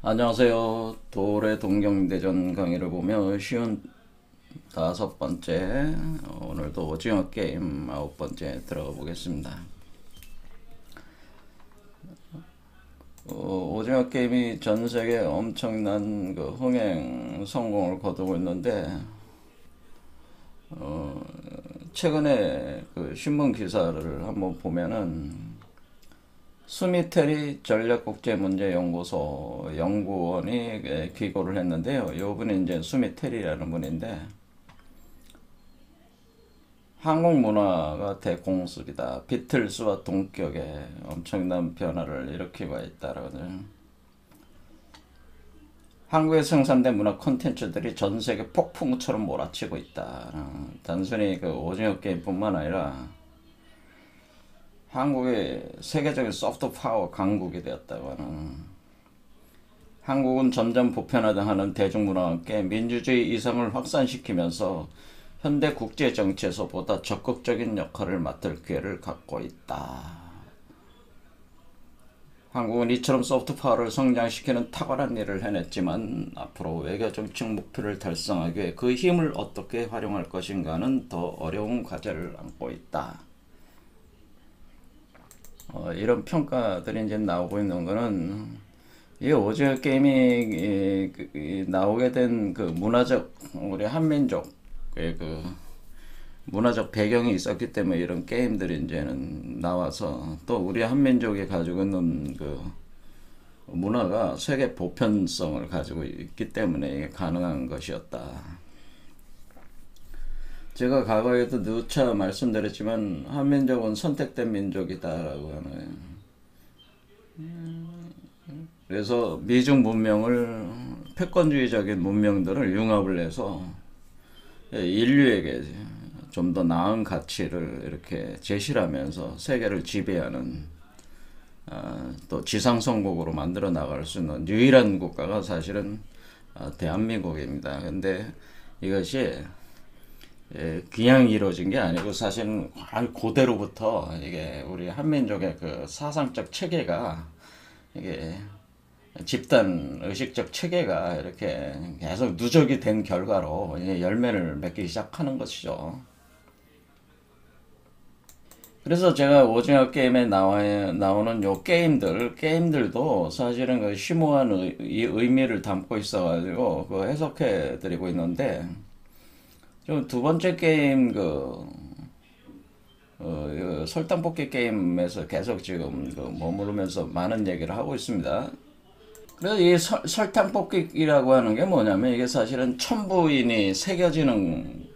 안녕하세요. 도래 동경대전 강의를 보며 쉬운 5번째, 오늘도 오징어 게임 9번째 들어가 보겠습니다. 오징어 게임이 전 세계 엄청난 흥행 성공을 거두고 있는데, 최근에 신문 기사를 한번 보면은 스미테리 전략국제문제연구소 연구원이 기고를 했는데요. 이분이 이제 스미테리라는 분인데, 한국 문화가 대공습이다. 비틀스와 동격에 엄청난 변화를 일으키고 있다라거든요. 한국에 생산된 문화 콘텐츠들이 전 세계 폭풍처럼 몰아치고 있다. 단순히 오징어 게임뿐만 아니라 한국의 세계적인 소프트 파워 강국이 되었다고 하는, 한국은 점점 보편화하는 대중문화와 함께 민주주의 이상을 확산시키면서 현대 국제 정치에서 보다 적극적인 역할을 맡을 기회를 갖고 있다. 한국은 이처럼 소프트 파워를 성장시키는 탁월한 일을 해냈지만 앞으로 외교 정책 목표를 달성하기 위해 그 힘을 어떻게 활용할 것인가는 더 어려운 과제를 안고 있다. 이런 평가들이 이제 나오고 있는 거는, 이 오징어 게임이 나오게 된 문화적, 우리 한민족의 문화적 배경이 있었기 때문에 이런 게임들이 이제는 나와서, 또 우리 한민족이 가지고 있는 문화가 세계 보편성을 가지고 있기 때문에 이게 가능한 것이었다. 제가 과거에도 누차 말씀드렸지만 한민족은 선택된 민족이다라고 하는, 그래서 미중 문명을, 패권주의적인 문명들을 융합을 해서 인류에게 좀 더 나은 가치를 이렇게 제시를 하면서 세계를 지배하는, 또 지상성국으로 만들어 나갈 수 있는 유일한 국가가 사실은 대한민국입니다. 근데 이것이 그냥 이루어진 게 아니고 사실은 고대로부터 이게 우리 한민족의 사상적 체계가, 이게 집단 의식적 체계가 이렇게 계속 누적이 된 결과로 이제 열매를 맺기 시작하는 것이죠. 그래서 제가 오징어 게임에 나오는 요 게임들도 사실은 심오한 의미를 담고 있어가지고 해석해 드리고 있는데, 좀 두 번째 게임 설탕볶이 게임에서 계속 지금 머무르면서 많은 얘기를 하고 있습니다. 그래서 이 설탕볶이라고 하는 게 뭐냐면, 이게 사실은 첨부인이 새겨지는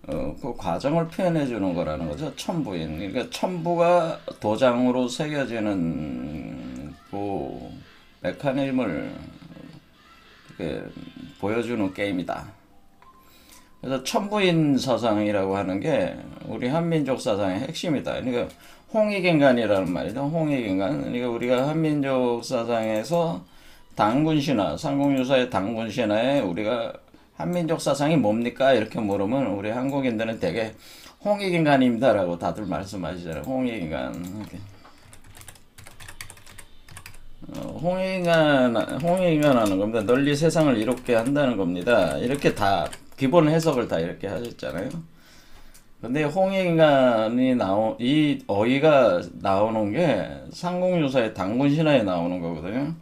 그 과정을 표현해 주는 거라는 거죠. 첨부인. 그러니까 첨부가 도장으로 새겨지는 그 메커니즘을 이렇게 보여주는 게임이다. 그래서 첨부인 사상이라고 하는 게 우리 한민족 사상의 핵심이다. 그러니까 홍익인간이라는 말이죠. 홍익인간. 그러니까 우리가 한민족 사상에서 당군신화, 삼국유사의 당군신화에 우리가 한민족 사상이 뭡니까? 이렇게 물으면 우리 한국인들은 되게 홍익인간입니다라고 다들 말씀하시잖아요. 홍익인간. 홍익인간 하는 겁니다. 널리 세상을 이롭게 한다는 겁니다. 이렇게 다 기본 해석을 다 이렇게 하셨잖아요. 근데 홍익인간이 이 어휘가 나오는 게 삼국유사의 당군신화에 나오는 거거든요.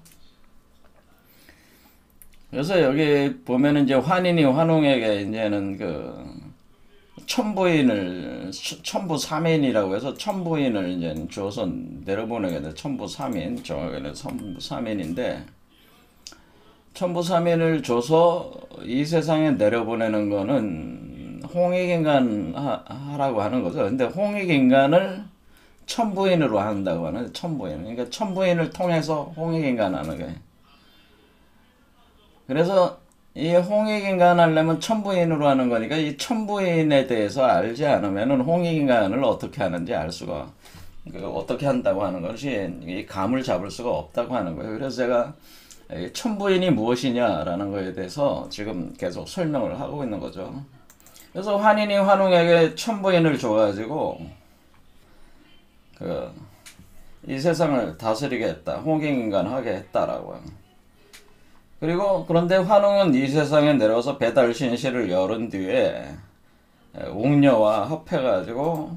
그래서 여기 보면은 이제 환인이 환웅에게 이제는 첨부 3인이라고 해서 첨부인을 이제 줘서 내려보내게 돼. 첨부 3인, 정확하게는 첨부 3인인데, 첨부 3인을 줘서 이 세상에 내려보내는 거는 홍익인간 하라고 하는 거죠. 근데 홍익인간을 첨부인으로 한다고 하는, 첨부인. 그러니까 첨부인을 통해서 홍익인간 하는 거예요. 그래서 이 홍익인간 하려면 첨부인으로 하는 거니까, 이 첨부인에 대해서 알지 않으면 홍익인간을 어떻게 하는지 알 수가, 어떻게 한다고 하는 것이 이 감을 잡을 수가 없다고 하는 거예요. 그래서 제가 첨부인이 무엇이냐라는 거에 대해서 지금 계속 설명을 하고 있는 거죠. 그래서 환인이 환웅에게 첨부인을 줘가지고 이 세상을 다스리게 했다, 홍익인간 하게 했다라고. 그리고 그런데 환웅은 이 세상에 내려와서 배달 신실을 열은 뒤에 웅녀와 합해가지고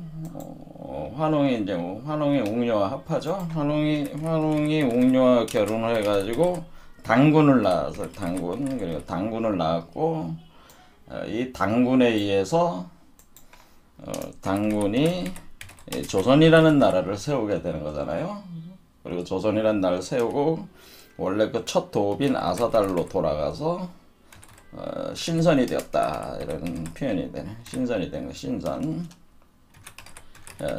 환웅이 이제 환웅이 웅녀와 합하죠. 환웅이 웅녀와 결혼을 해가지고 당군을 낳아서 그리고 당군을 낳았고 이 당군에 의해서 당군이 조선이라는 나라를 세우게 되는 거잖아요. 그리고 조선이라는 나라를 세우고 원래 그 첫 도읍인 아사달로 돌아가서 신선이 되었다 이런 표현이 되네. 신선이 된 거, 신선.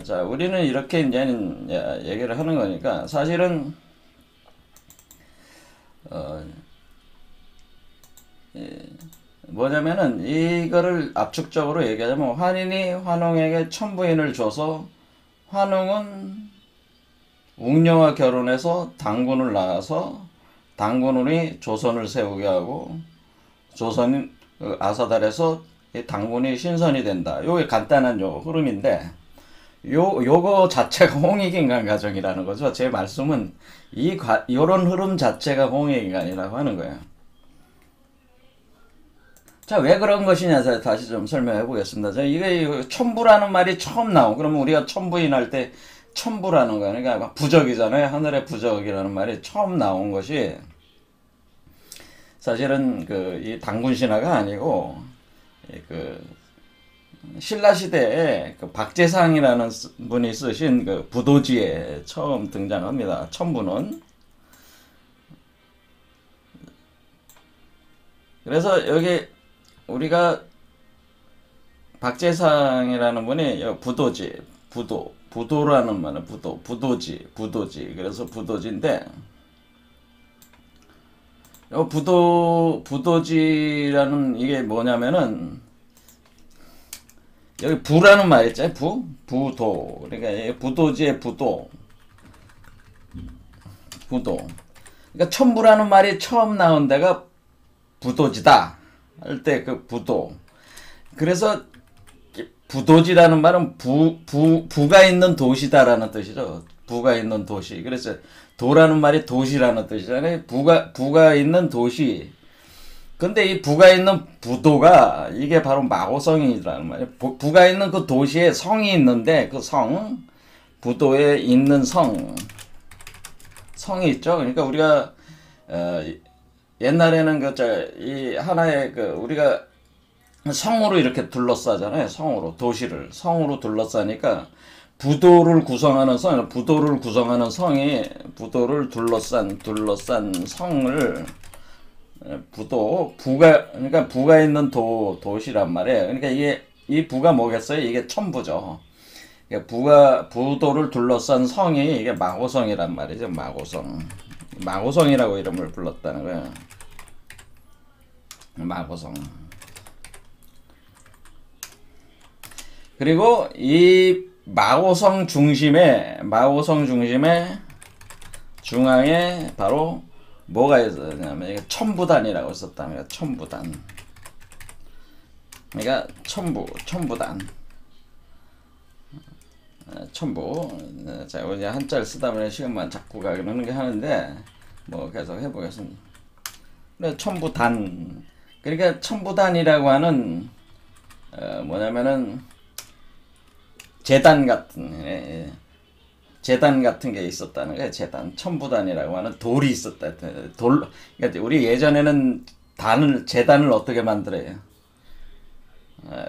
자, 우리는 이렇게 이제는 얘기를 하는 거니까 사실은 뭐냐면은 이거를 압축적으로 얘기하자면 환인이 환웅에게 천부인을 줘서 환웅은 웅녀와 결혼해서 당군을 낳아서 당군이 조선을 세우게 하고 조선인 아사달에서 당군이 신선이 된다. 요게 간단한 요 흐름인데 요거 자체가 홍익인간 가정이라는 거죠. 제 말씀은 요런 흐름 자체가 홍익인간이라고 하는 거예요. 자, 왜 그런 것이냐 다시 좀 설명해 보겠습니다. 자, 이게 천부라는 말이 처음 나오고 그러면 우리가 천부인 할 때 천부라는 거예요. 그러니까 부적이잖아요. 하늘의 부적이라는 말이 처음 나온 것이 사실은 이 당군 신화가 아니고 신라 시대에 박재상이라는 분이 쓰신 부도지에 처음 등장합니다. 천부는. 그래서 여기 우리가 박재상이라는 분이 부도라는 말은 부도지. 그래서 부도지인데 부도지라는 이게 뭐냐면은 여기 부라는 말 있죠? 부도. 그러니까 부도지의 부도. 그러니까 천부라는 말이 처음 나온 데가 부도지다 할 때 부도. 그래서 부도지라는 말은 부가 있는 도시다라는 뜻이죠. 부가 있는 도시. 그래서 도라는 말이 도시라는 뜻이잖아요. 부가 있는 도시. 근데 이 부가 있는 부도가 이게 바로 마고성이라는 말이에요. 부가 있는 그 도시에 성이 있는데 그 부도에 있는 성이 있죠. 그러니까 우리가 옛날에는 이 하나의 우리가 성으로 이렇게 둘러싸잖아요. 도시를 성으로 둘러싸니까 부도를 구성하는 성이 부도를 둘러싼 성을 그러니까 부가 있는 도시란 말이에요. 그러니까 이 부가 뭐겠어요? 이게 천부죠. 그러니까 부도를 둘러싼 성이 이게 마고성이란 말이죠. 마고성이라고 이름을 불렀다는 거예요. 마고성. 그리고 이 마고성 중심에 중앙에 바로 뭐가 있었냐면 이게 천부단이라고 있었답니다. 천부단. 그러니까 천부단. 천부. 자, 우리 한자를 쓰다 보니 시간만 자꾸 가는 게 하는데 뭐 계속 해보겠습니다. 천부단. 그러니까 천부단이라고 하는 뭐냐면은 재단 같은 게 있었다는 거예요. 천부단이라고 하는 돌이 있었다. 그러니까 우리 예전에는 재단을 어떻게 만들어요?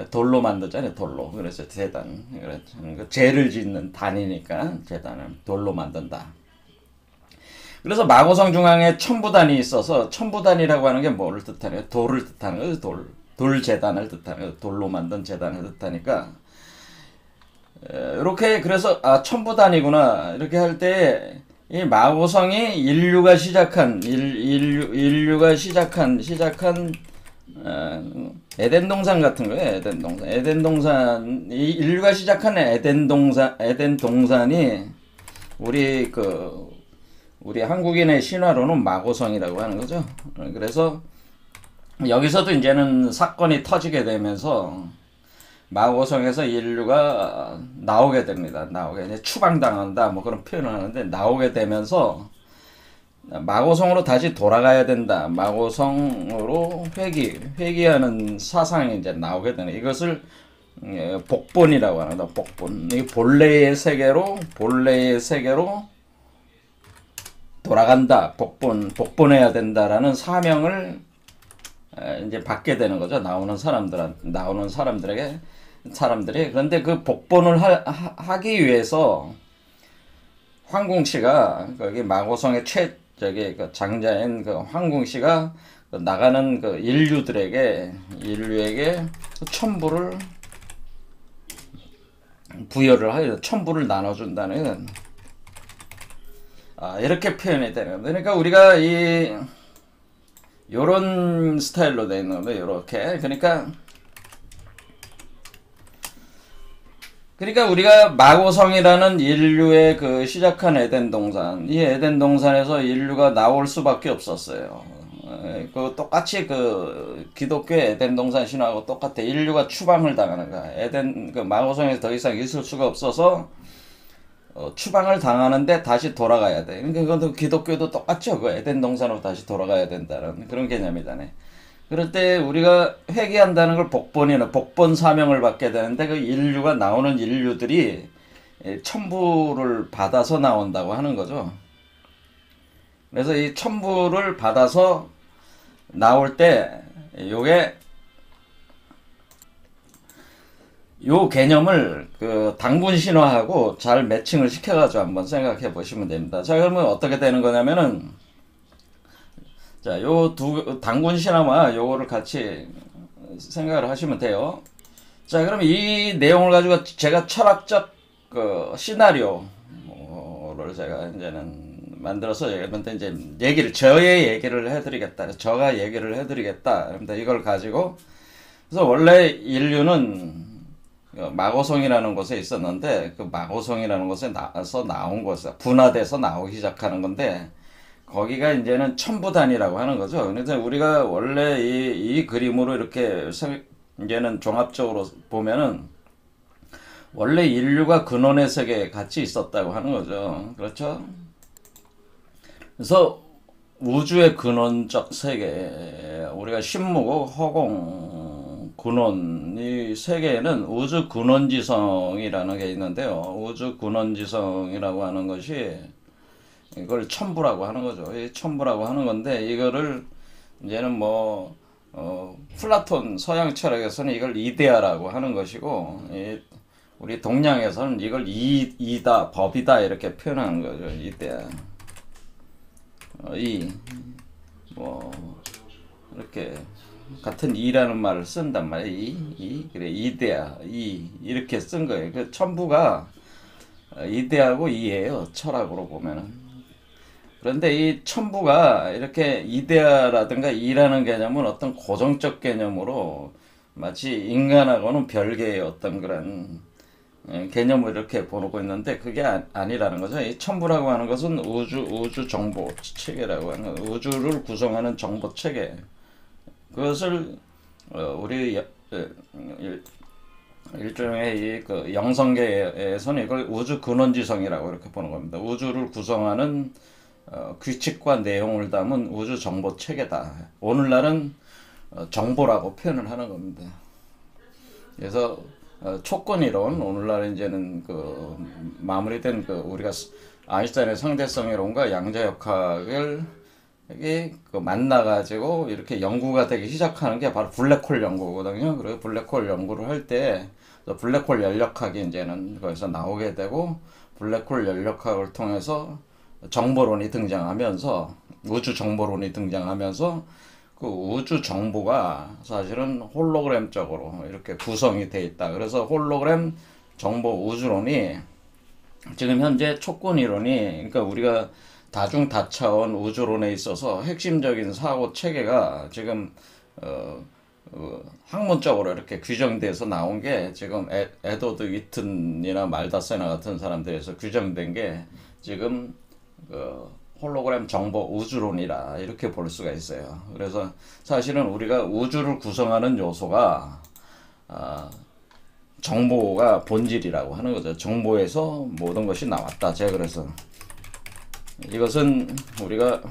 돌로 만들잖아요. 돌로. 그래서 재단. 재를 짓는 단이니까 재단을 돌로 만든다. 그래서 마고성 중앙에 천부단이 있어서 천부단이라고 하는 게 뭐를 뜻하냐? 돌을 뜻하는 거죠. 돌재단을 뜻하는 거죠. 돌로 만든 재단을 뜻하니까 이렇게 그래서 천부단이구나 이렇게 할 때 이 마고성이 인류가 시작한 에덴 동산 같은 거예요. 에덴 동산 이 인류가 시작한 에덴 동산이 우리 한국인의 신화로는 마고성이라고 하는 거죠. 그래서 여기서도 이제는 사건이 터지게 되면서 마고성에서 인류가 나오게 됩니다. 이제 추방당한다 뭐 그런 표현을 하는데 나오게 되면서 마고성으로 다시 돌아가야 된다. 마고성으로 회귀하는 사상이 이제 나오게 되네. 이것을 복본이라고 하는 거다. 복본. 이 본래의 세계로 돌아간다. 복본해야 된다라는 사명을 이제 받게 되는 거죠. 나오는 사람들이. 그런데 그 복본을 하기 위해서 황궁씨가 거기 마고성의 그 장자인 그 황궁씨가 나가는 그 인류에게 천부를 부여를 하여 천부를 나눠준다는 이렇게 표현이 되는 거예요. 그러니까 우리가 요런 스타일로 되어 있는 거예요. 요렇게. 그러니까 우리가 마고성이라는 인류의 그 시작한 에덴 동산, 이 에덴 동산에서 인류가 나올 수밖에 없었어요. 그 똑같이 그 기독교의 에덴 동산 신화하고 똑같아. 인류가 추방을 당하는 거야. 그 마고성에서 더 이상 있을 수가 없어서 추방을 당하는데 다시 돌아가야 돼. 그러니까 그것도 기독교도 똑같죠. 그 에덴 동산으로 다시 돌아가야 된다는 그런 개념이잖아요. 그럴 때 우리가 회개한다는 걸 복본 사명을 받게 되는데 그 인류가 나오는 인류들이 천부를 받아서 나온다고 하는 거죠. 그래서 이 천부를 받아서 나올 때 요 개념을 그 당군 신화하고 잘 매칭을 시켜가지고 한번 생각해 보시면 됩니다. 자, 그러면 어떻게 되는 거냐면은 자, 요 당군 신화와 요거를 같이 생각을 하시면 돼요. 자, 그럼 이 내용을 가지고 제가 철학적 그 시나리오를 제가 이제는 만들어서 여러분들 이제 저의 얘기를 해드리겠다. 저가 얘기를 해드리겠다. 여러분들 이걸 가지고 그래서 원래 인류는 마고성이라는 곳에 있었는데 그 마고성이라는 곳에 나온 곳에 분화돼서 나오기 시작하는 건데 거기가 이제는 천부단이라고 하는 거죠. 그래서 우리가 원래 이 그림으로 이렇게 이제는 종합적으로 보면은 원래 인류가 근원의 세계에 같이 있었다고 하는 거죠. 그렇죠? 그래서 우주의 근원적 세계, 우리가 신무고 허공, 근원, 이 세계에는 우주 근원지성이라는 게 있는데요. 우주 근원지성이라고 하는 것이 이걸 천부라고 하는 거죠. 이 천부라고 하는 건데 이거를 이제는 플라톤 서양 철학에서는 이걸 이데아라고 하는 것이고 우리 동양에서는 이걸 이다, 법이다 이렇게 표현하는 거죠. 이데아. 이렇게 같은 이라는 말을 쓴단 말이에요. 그래, 이데아, 이렇게 쓴 거예요. 그 천부가 이데아고 이예요. 철학으로 보면은. 그런데 이 천부가 이렇게 이데아라든가 이라는 개념은 어떤 고정적 개념으로 마치 인간하고는 별개의 어떤 그런 개념을 이렇게 보고 있는데 그게 아니라는 거죠. 이 천부라고 하는 것은 우주 정보 체계라고 하는 거, 우주를 구성하는 정보 체계. 그것을 우리 일종의 그 영성계에서는 이걸 우주 근원지성이라고 이렇게 보는 겁니다. 우주를 구성하는 규칙과 내용을 담은 우주 정보 체계다. 오늘날은 정보라고 표현을 하는 겁니다. 그래서 촉근 이론, 오늘날 이제는 그 마무리된 그 우리가 아인슈타인의 상대성 이론과 양자역학을 그 만나가지고 이렇게 연구가 되기 시작하는 게 바로 블랙홀 연구거든요. 그리고 블랙홀 연구를 할 때 블랙홀 연력학이 이제는 거기서 나오게 되고 블랙홀 연력학을 통해서 정보론이 등장하면서 우주 정보론이 등장하면서 그 우주 정보가 사실은 홀로그램적으로 이렇게 구성이 돼 있다. 그래서 홀로그램 정보 우주론이 지금 현재 촉근 이론이 그러니까 우리가 다중 다차원 우주론에 있어서 핵심적인 사고 체계가 지금 학문적으로 이렇게 규정돼서 나온 게 지금 에드워드 위튼이나 말다세나 같은 사람들에서 규정된 게 지금 홀로그램 정보 우주론이라 이렇게 볼 수가 있어요. 그래서 사실은 우리가 우주를 구성하는 요소가 정보가 본질이라고 하는 거죠. 정보에서 모든 것이 나왔다. 제가 그래서 이것은 우리가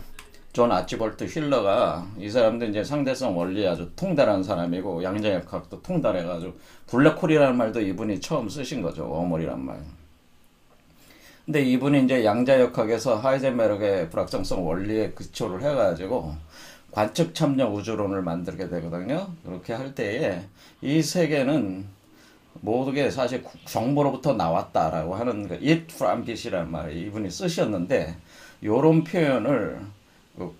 존 아치볼트 힐러가 이 사람도 이제 상대성 원리 아주 통달한 사람이고 양자역학도 통달해가지고 블랙홀이라는 말도 이분이 처음 쓰신 거죠. 워홀이란 말. 근데 이분이 이제 양자역학에서 하이젠베르그의 불확정성 원리에 기초를 해가지고 관측 참여 우주론을 만들게 되거든요. 그렇게 할 때에 이 세계는 모두게 사실 정보로부터 나왔다라고 하는 그 it from bit이라는 말을 이분이 쓰셨는데 요런 표현을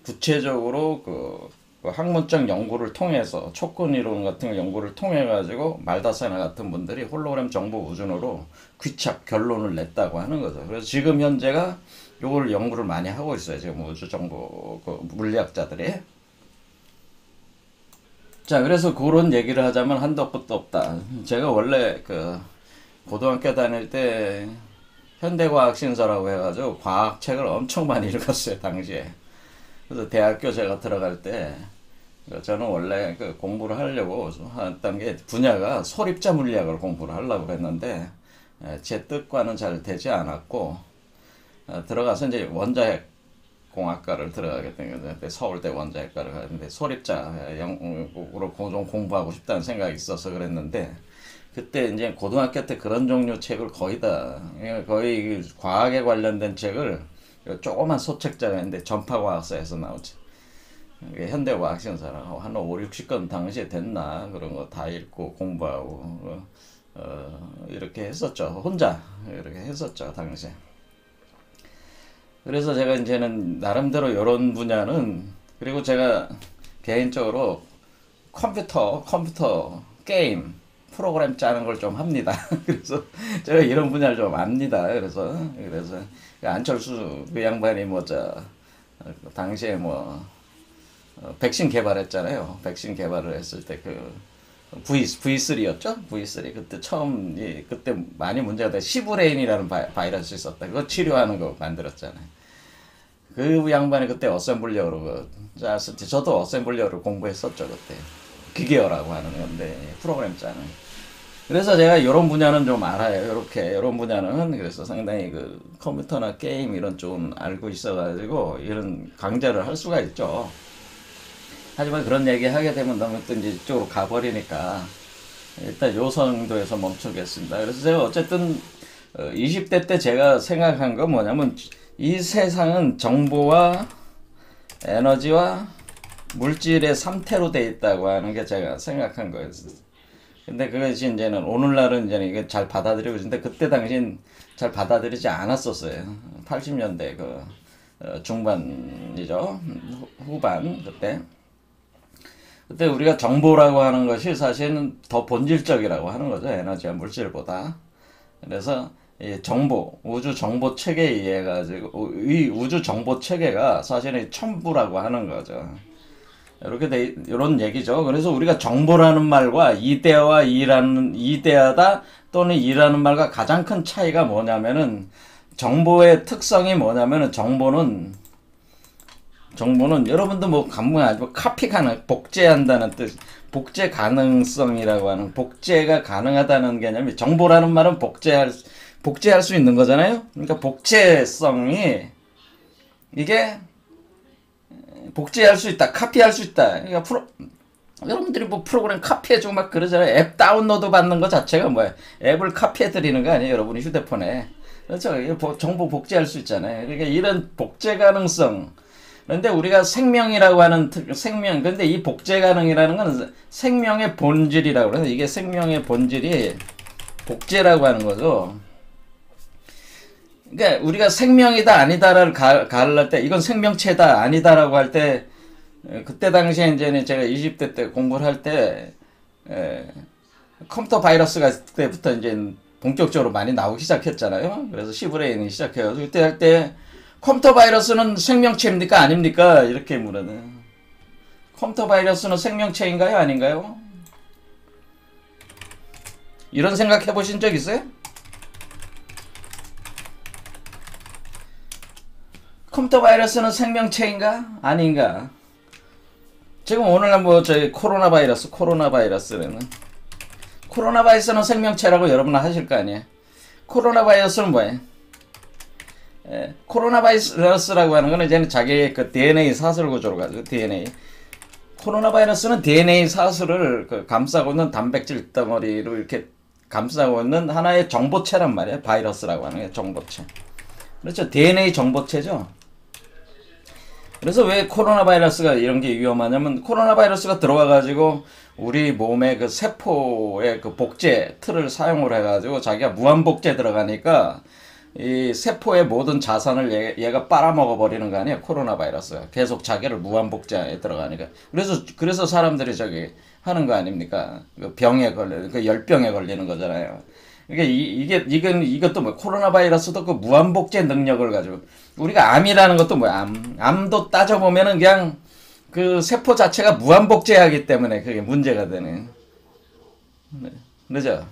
구체적으로 그 학문적 연구를 통해서 촉근 이론 같은 연구를 통해 가지고 말다사나 같은 분들이 홀로그램 정보 우주론으로 귀착 결론을 냈다고 하는 거죠. 그래서 지금 현재가 요걸 연구를 많이 하고 있어요. 지금 우주 정보 그 물리학자들이. 자, 그래서 그런 얘기를 하자면 한도 끝도 없다. 제가 원래 그 고등학교 다닐 때 현대과학신서라고 해가지고 과학책을 엄청 많이 읽었어요, 당시에. 그래서 대학교 제가 들어갈 때 저는 원래 그 공부를 하려고 했던 게 분야가 소립자 물리학을 공부를 하려고 했는데 제 뜻과는 잘 되지 않았고 들어가서 이제 원자핵 공학과를 들어가게 된 거죠. 서울대 원자핵과를 가는데 소립자 영으로 좀 공부하고 싶다는 생각이 있어서 그랬는데 그때 이제 고등학교 때 그런 종류 책을 거의 거의 과학에 관련된 책을 조그만 소책자가 있는데 전파과학사에서 나오지. 현대과학신서라고 한 5, 60권 당시에 됐나 그런 거 다 읽고 공부하고 이렇게 했었죠. 혼자 이렇게 했었죠 당시에. 그래서 제가 이제는 나름대로 이런 분야는 그리고 제가 개인적으로 컴퓨터 게임 프로그램 짜는 걸 좀 합니다. 그래서 제가 이런 분야를 좀 압니다. 그래서 안철수 그 양반이 당시에 백신 개발했잖아요. 백신 개발을 했을 때 V3였죠? V3. 그때 그때 많이 문제가 돼. 시브레인이라는 바이러스 있었다. 그거 치료하는 거 만들었잖아요. 그 양반이 그때 어셈블리어로 짰을 때, 저도 어셈블리어를 공부했었죠, 그때. 기계어라고 하는 건데, 프로그램 짜는. 그래서 제가 이런 분야는 좀 알아요. 이런 분야는. 그래서 상당히 그 컴퓨터나 게임 이런 좀 알고 있어가지고, 이런 강좌를 할 수가 있죠. 하지만 그런 얘기 하게 되면 너무 또 이제 이쪽으로 가버리니까 일단 요 정도에서 멈추겠습니다. 그래서 제가 어쨌든 20대 때 제가 생각한 건 뭐냐면 이 세상은 정보와 에너지와 물질의 3태로 돼 있다고 하는 게 제가 생각한 거예요. 근데 그것이 이제는 오늘날은 이제 이게 잘 받아들이고 있는데 그때 당시엔 잘 받아들이지 않았었어요. 80년대 중반이죠. 후반 그때 우리가 정보라고 하는 것이 사실은 더 본질적이라고 하는 거죠. 에너지와 물질보다. 그래서 이 우주 정보 체계에 의해 가지고 이 우주 정보 체계가 사실은 천부라고 하는 거죠. 이런 얘기죠. 그래서 우리가 정보라는 말과 이데아다 또는 이라는 말과 가장 큰 차이가 뭐냐면은 정보의 특성이 뭐냐면은 정보는 여러분도 감명하죠. 복제한다는 뜻, 복제 가능성이라고 하는 복제가 가능하다는 개념이 정보라는 말은 복제할 수 있는 거잖아요. 그러니까 복제성이 이게 복제할 수 있다, 카피할 수 있다. 그러니까 여러분들이 프로그램 카피해주고 막 그러잖아요. 앱 다운로드 받는 것 자체가 뭐야? 앱을 카피해드리는 거 아니에요, 여러분이 휴대폰에. 그렇죠. 정보 복제할 수 있잖아요. 그러니까 이런 복제 가능성. 그런데 우리가 생명이라고 하는 근데 이 복제 가능이라는 건 생명의 본질이라고 그래서 이게 생명의 본질이 복제라고 하는 거죠. 그러니까 우리가 생명이다 아니다를 가를 때 이건 생명체다 아니다라고 할 때 그때 당시에 이제는 제가 20대 때 공부를 할 때 컴퓨터 바이러스가 그때부터 이제 본격적으로 많이 나오기 시작했잖아요. 그래서 시브레인이 시작해요. 그때 할 때 컴퓨터 바이러스는 생명체입니까? 아닙니까? 이렇게 물어요. 컴퓨터 바이러스는 생명체인가요? 아닌가요? 이런 생각 해보신 적 있어요? 컴퓨터 바이러스는 생명체인가? 아닌가? 지금 오늘날 저희 코로나 바이러스는 생명체라고 여러분 하실 거 아니에요? 코로나 바이러스는 뭐예요? 코로나 바이러스라고 하는 거는 이제는 자기의 그 DNA 사슬 구조로 가지고 DNA. 코로나 바이러스는 DNA 사슬을 그 감싸고 있는 단백질 덩어리로 이렇게 감싸고 있는 하나의 정보체란 말이에요. 바이러스라고 하는 게 정보체. 그렇죠. DNA 정보체죠. 그래서 왜 코로나 바이러스가 이런 게 위험하냐면 코로나 바이러스가 들어와가지고 우리 몸의 그 세포의 그 복제 틀을 사용을 해가지고 자기가 무한복제 들어가니까 이 세포의 모든 자산을 얘가 빨아먹어 버리는 거 아니에요. 코로나 바이러스가 계속 자기를 무한복제에 들어가니까. 그래서 사람들이 저기 하는 거 아닙니까? 그 병에 걸리는 그 열병에 걸리는 거잖아요. 이것도 뭐 코로나 바이러스도 그 무한복제 능력을 가지고 우리가 암이라는 것도 뭐야. 암도 따져보면은 그냥 그 세포 자체가 무한복제하기 때문에 그게 문제가 되네. 그죠?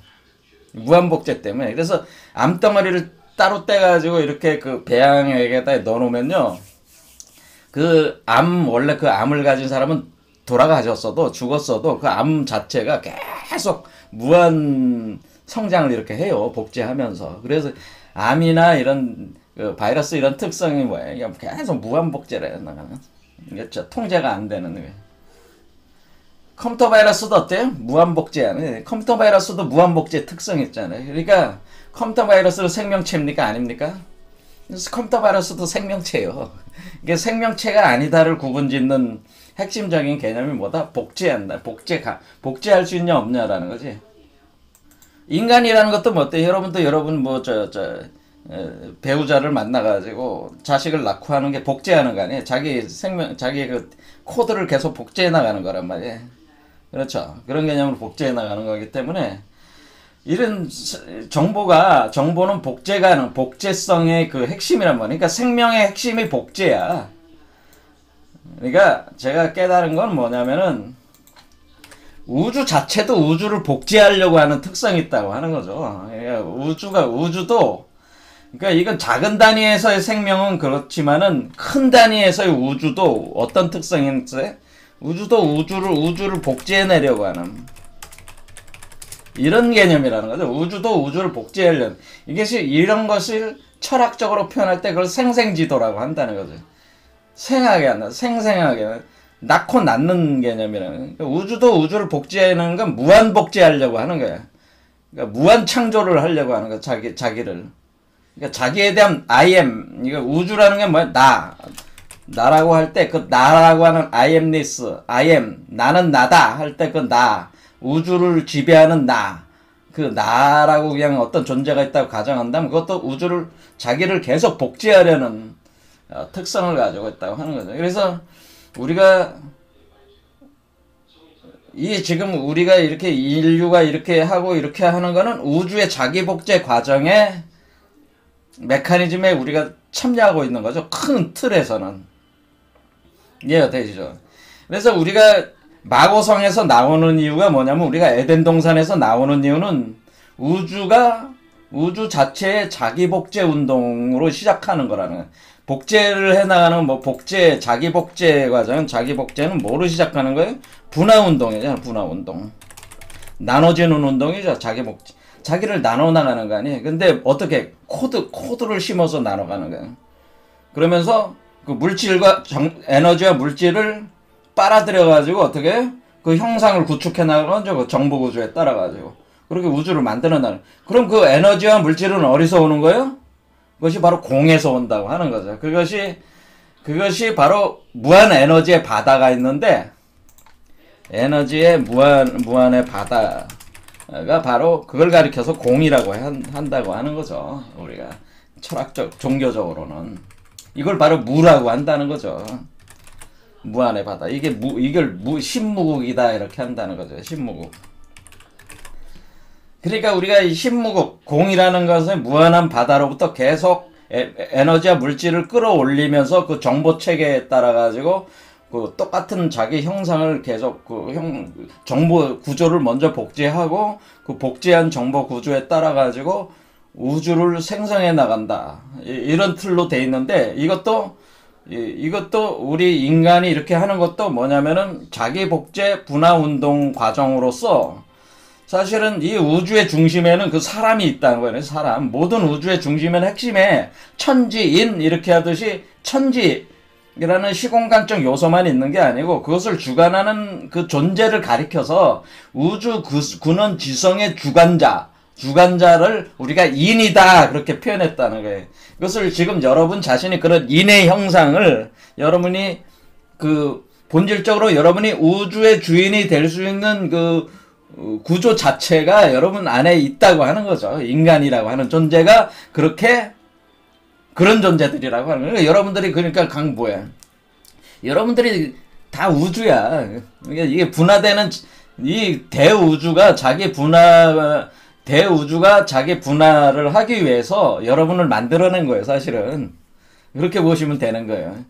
무한복제 때문에. 그래서 암덩어리를 따로 떼가지고 이렇게 그 배양액에다 넣어놓으면요. 원래 그 암을 가진 사람은 돌아가셨어도 죽었어도 그 암 자체가 계속 무한 성장을 이렇게 해요. 복제하면서. 그래서 암이나 이런 그 바이러스 이런 특성이 뭐예요? 계속 무한복제를 해나가는. 그렇죠. 통제가 안 되는 거예요. 컴퓨터 바이러스도 어때요? 무한복제하는. 컴퓨터 바이러스도 무한복제 특성이 있잖아요. 그러니까 컴퓨터 바이러스는 생명체입니까? 아닙니까? 그래서 컴퓨터 바이러스도 생명체예요. 이게 생명체가 아니다를 구분짓는 핵심적인 개념이 뭐다? 복제한다. 복제할 수 있냐 없냐라는 거지. 인간이라는 것도 뭐 어때? 여러분 배우자를 만나가지고 자식을 낳고 하는 게 복제하는 거 아니에요? 자기 그 코드를 계속 복제해 나가는 거란 말이에요. 그렇죠. 그런 개념으로 복제해 나가는 거기 때문에 이런 정보는 복제성의 그 핵심이란 말이에요. 그러니까 생명의 핵심이 복제야. 그러니까 제가 깨달은 건 뭐냐면은 우주 자체도 우주를 복제하려고 하는 특성이 있다고 하는 거죠. 그러니까 우주도 그러니까 이건 작은 단위에서의 생명은 그렇지만은 큰 단위에서의 우주도 어떤 특성이 있어요? 우주도 우주를 복제해내려고 하는 이런 개념이라는 거죠. 우주도 우주를 복제하려는. 이런 것을 철학적으로 표현할 때 그걸 생생지도라고 한다는 거죠. 생생하게. 낳고 낳는 개념이라는 거예요. 우주도 우주를 복제하는 건 무한 복제하려고 하는 거야. 그러니까 무한 창조를 하려고 하는 거야. 자기를. 그러니까 자기에 대한 I am. 이거 우주라는 게 뭐야? 나라고 할 때 그 나라고 하는 I amness, I am. 나는 나다 할 때 그 나. 우주를 지배하는 나. 그 나라고 그냥 어떤 존재가 있다고 가정한다면 그것도 자기를 계속 복제하려는 특성을 가지고 있다고 하는 거죠. 그래서 지금 우리가 이렇게 인류가 이렇게 하고 이렇게 하는 거는 우주의 자기 복제 과정의 메커니즘에 우리가 참여하고 있는 거죠. 큰 틀에서는. 이해가 되시죠? 그래서 우리가 마고성에서 나오는 이유가 뭐냐면 우리가 에덴 동산에서 나오는 이유는 우주 자체의 자기 복제 운동으로 시작하는 거라는. 복제를 해나가는 자기 복제 과정, 자기 복제는 뭐로 시작하는 거예요? 분화 운동이잖아, 분화 운동. 나눠지는 운동이죠, 자기 복제. 자기를 나눠 나가는 거 아니에요? 근데 어떻게 코드를 심어서 나눠가는 거예요. 그러면서 그 에너지와 물질을 빨아들여가지고 어떻게 그 형상을 구축해 나가는 그 정보 구조에 따라가지고 그렇게 우주를 만들어 나가는. 그럼 그 에너지와 물질은 어디서 오는 거예요? 그것이 바로 공에서 온다고 하는 거죠. 그것이 바로 무한 에너지의 바다가 있는데, 에너지의 무한의 바다가 바로 그걸 가리켜서 공이라고 한다고 하는 거죠. 우리가 종교적으로는. 이걸 바로 무라고 한다는 거죠. 무한의 바다. 이걸 신무국이다 이렇게 한다는 거죠. 신무국. 그러니까 우리가 이 신무국, 공이라는 것은 무한한 바다로부터 계속 에너지와 물질을 끌어올리면서 그 정보 체계에 따라 가지고 그 똑같은 자기 형상을 계속 정보 구조를 먼저 복제하고 그 복제한 정보 구조에 따라 가지고 우주를 생성해 나간다. 이런 틀로 돼 있는데 이것도 우리 인간이 이렇게 하는 것도 뭐냐면은 자기 복제 분화 운동 과정으로서 사실은 이 우주의 중심에는 그 사람이 있다는 거예요. 사람. 모든 우주의 중심에는 핵심에 천지인 이렇게 하듯이 천지라는 시공간적 요소만 있는 게 아니고 그것을 주관하는 그 존재를 가리켜서 우주 근원 지성의 주관자를 우리가 인이다 그렇게 표현했다는 거예요. 그것을 지금 여러분 자신이 그런 인의 형상을 여러분이 그 본질적으로 여러분이 우주의 주인이 될 수 있는 그 구조 자체가 여러분 안에 있다고 하는 거죠. 인간이라고 하는 존재가 그런 존재들이라고 하는 거예요. 여러분들이 그러니까 뭐야? 여러분들이 다 우주야. 이게 분화되는 이 대우주가 자기 분화를 하기 위해서 여러분을 만들어낸 거예요. 사실은 그렇게 보시면 되는 거예요.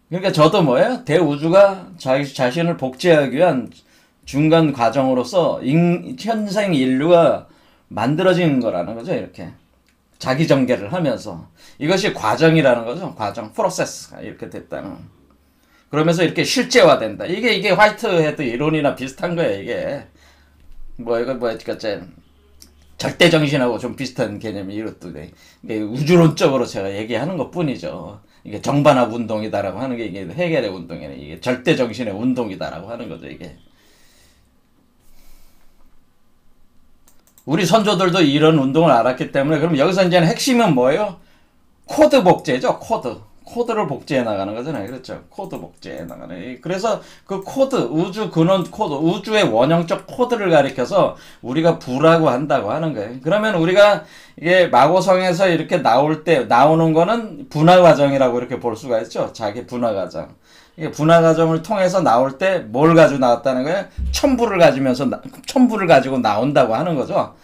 그러니까 저도 뭐예요? 대우주가 자기 자신을 복제하기 위한 중간 과정으로서 현생 인류가 만들어진 거라는 거죠. 이렇게 자기 전개를 하면서 이것이 과정이라는 거죠. 과정, 프로세스가 이렇게 됐다는. 그러면서 이렇게 실제화된다. 이게 화이트헤드 이론이나 비슷한 거예요. 이게 이거 절대 정신하고 좀 비슷한 개념이 이것도 이게 우주론적으로 제가 얘기하는 것뿐이죠. 이게 정반합 운동이다라고 하는 게 이게 해겔의 운동이네. 이게 절대 정신의 운동이다라고 하는 거죠. 이게. 우리 선조들도 이런 운동을 알았기 때문에 그럼 여기서 이제는 핵심은 뭐예요? 코드 복제죠. 코드를 복제해 나가는 거잖아요. 그렇죠. 코드 복제해 나가는. 그래서 그 코드, 우주 근원 코드, 우주의 원형적 코드를 가리켜서 우리가 부라고 한다고 하는 거예요. 그러면 우리가 이게 마고성에서 이렇게 나오는 거는 분화 과정이라고 이렇게 볼 수가 있죠. 자기 분화 과정. 이게 분화 과정을 통해서 나올 때 뭘 가지고 나왔다는 거예요? 첨부를 가지고 나온다고 하는 거죠.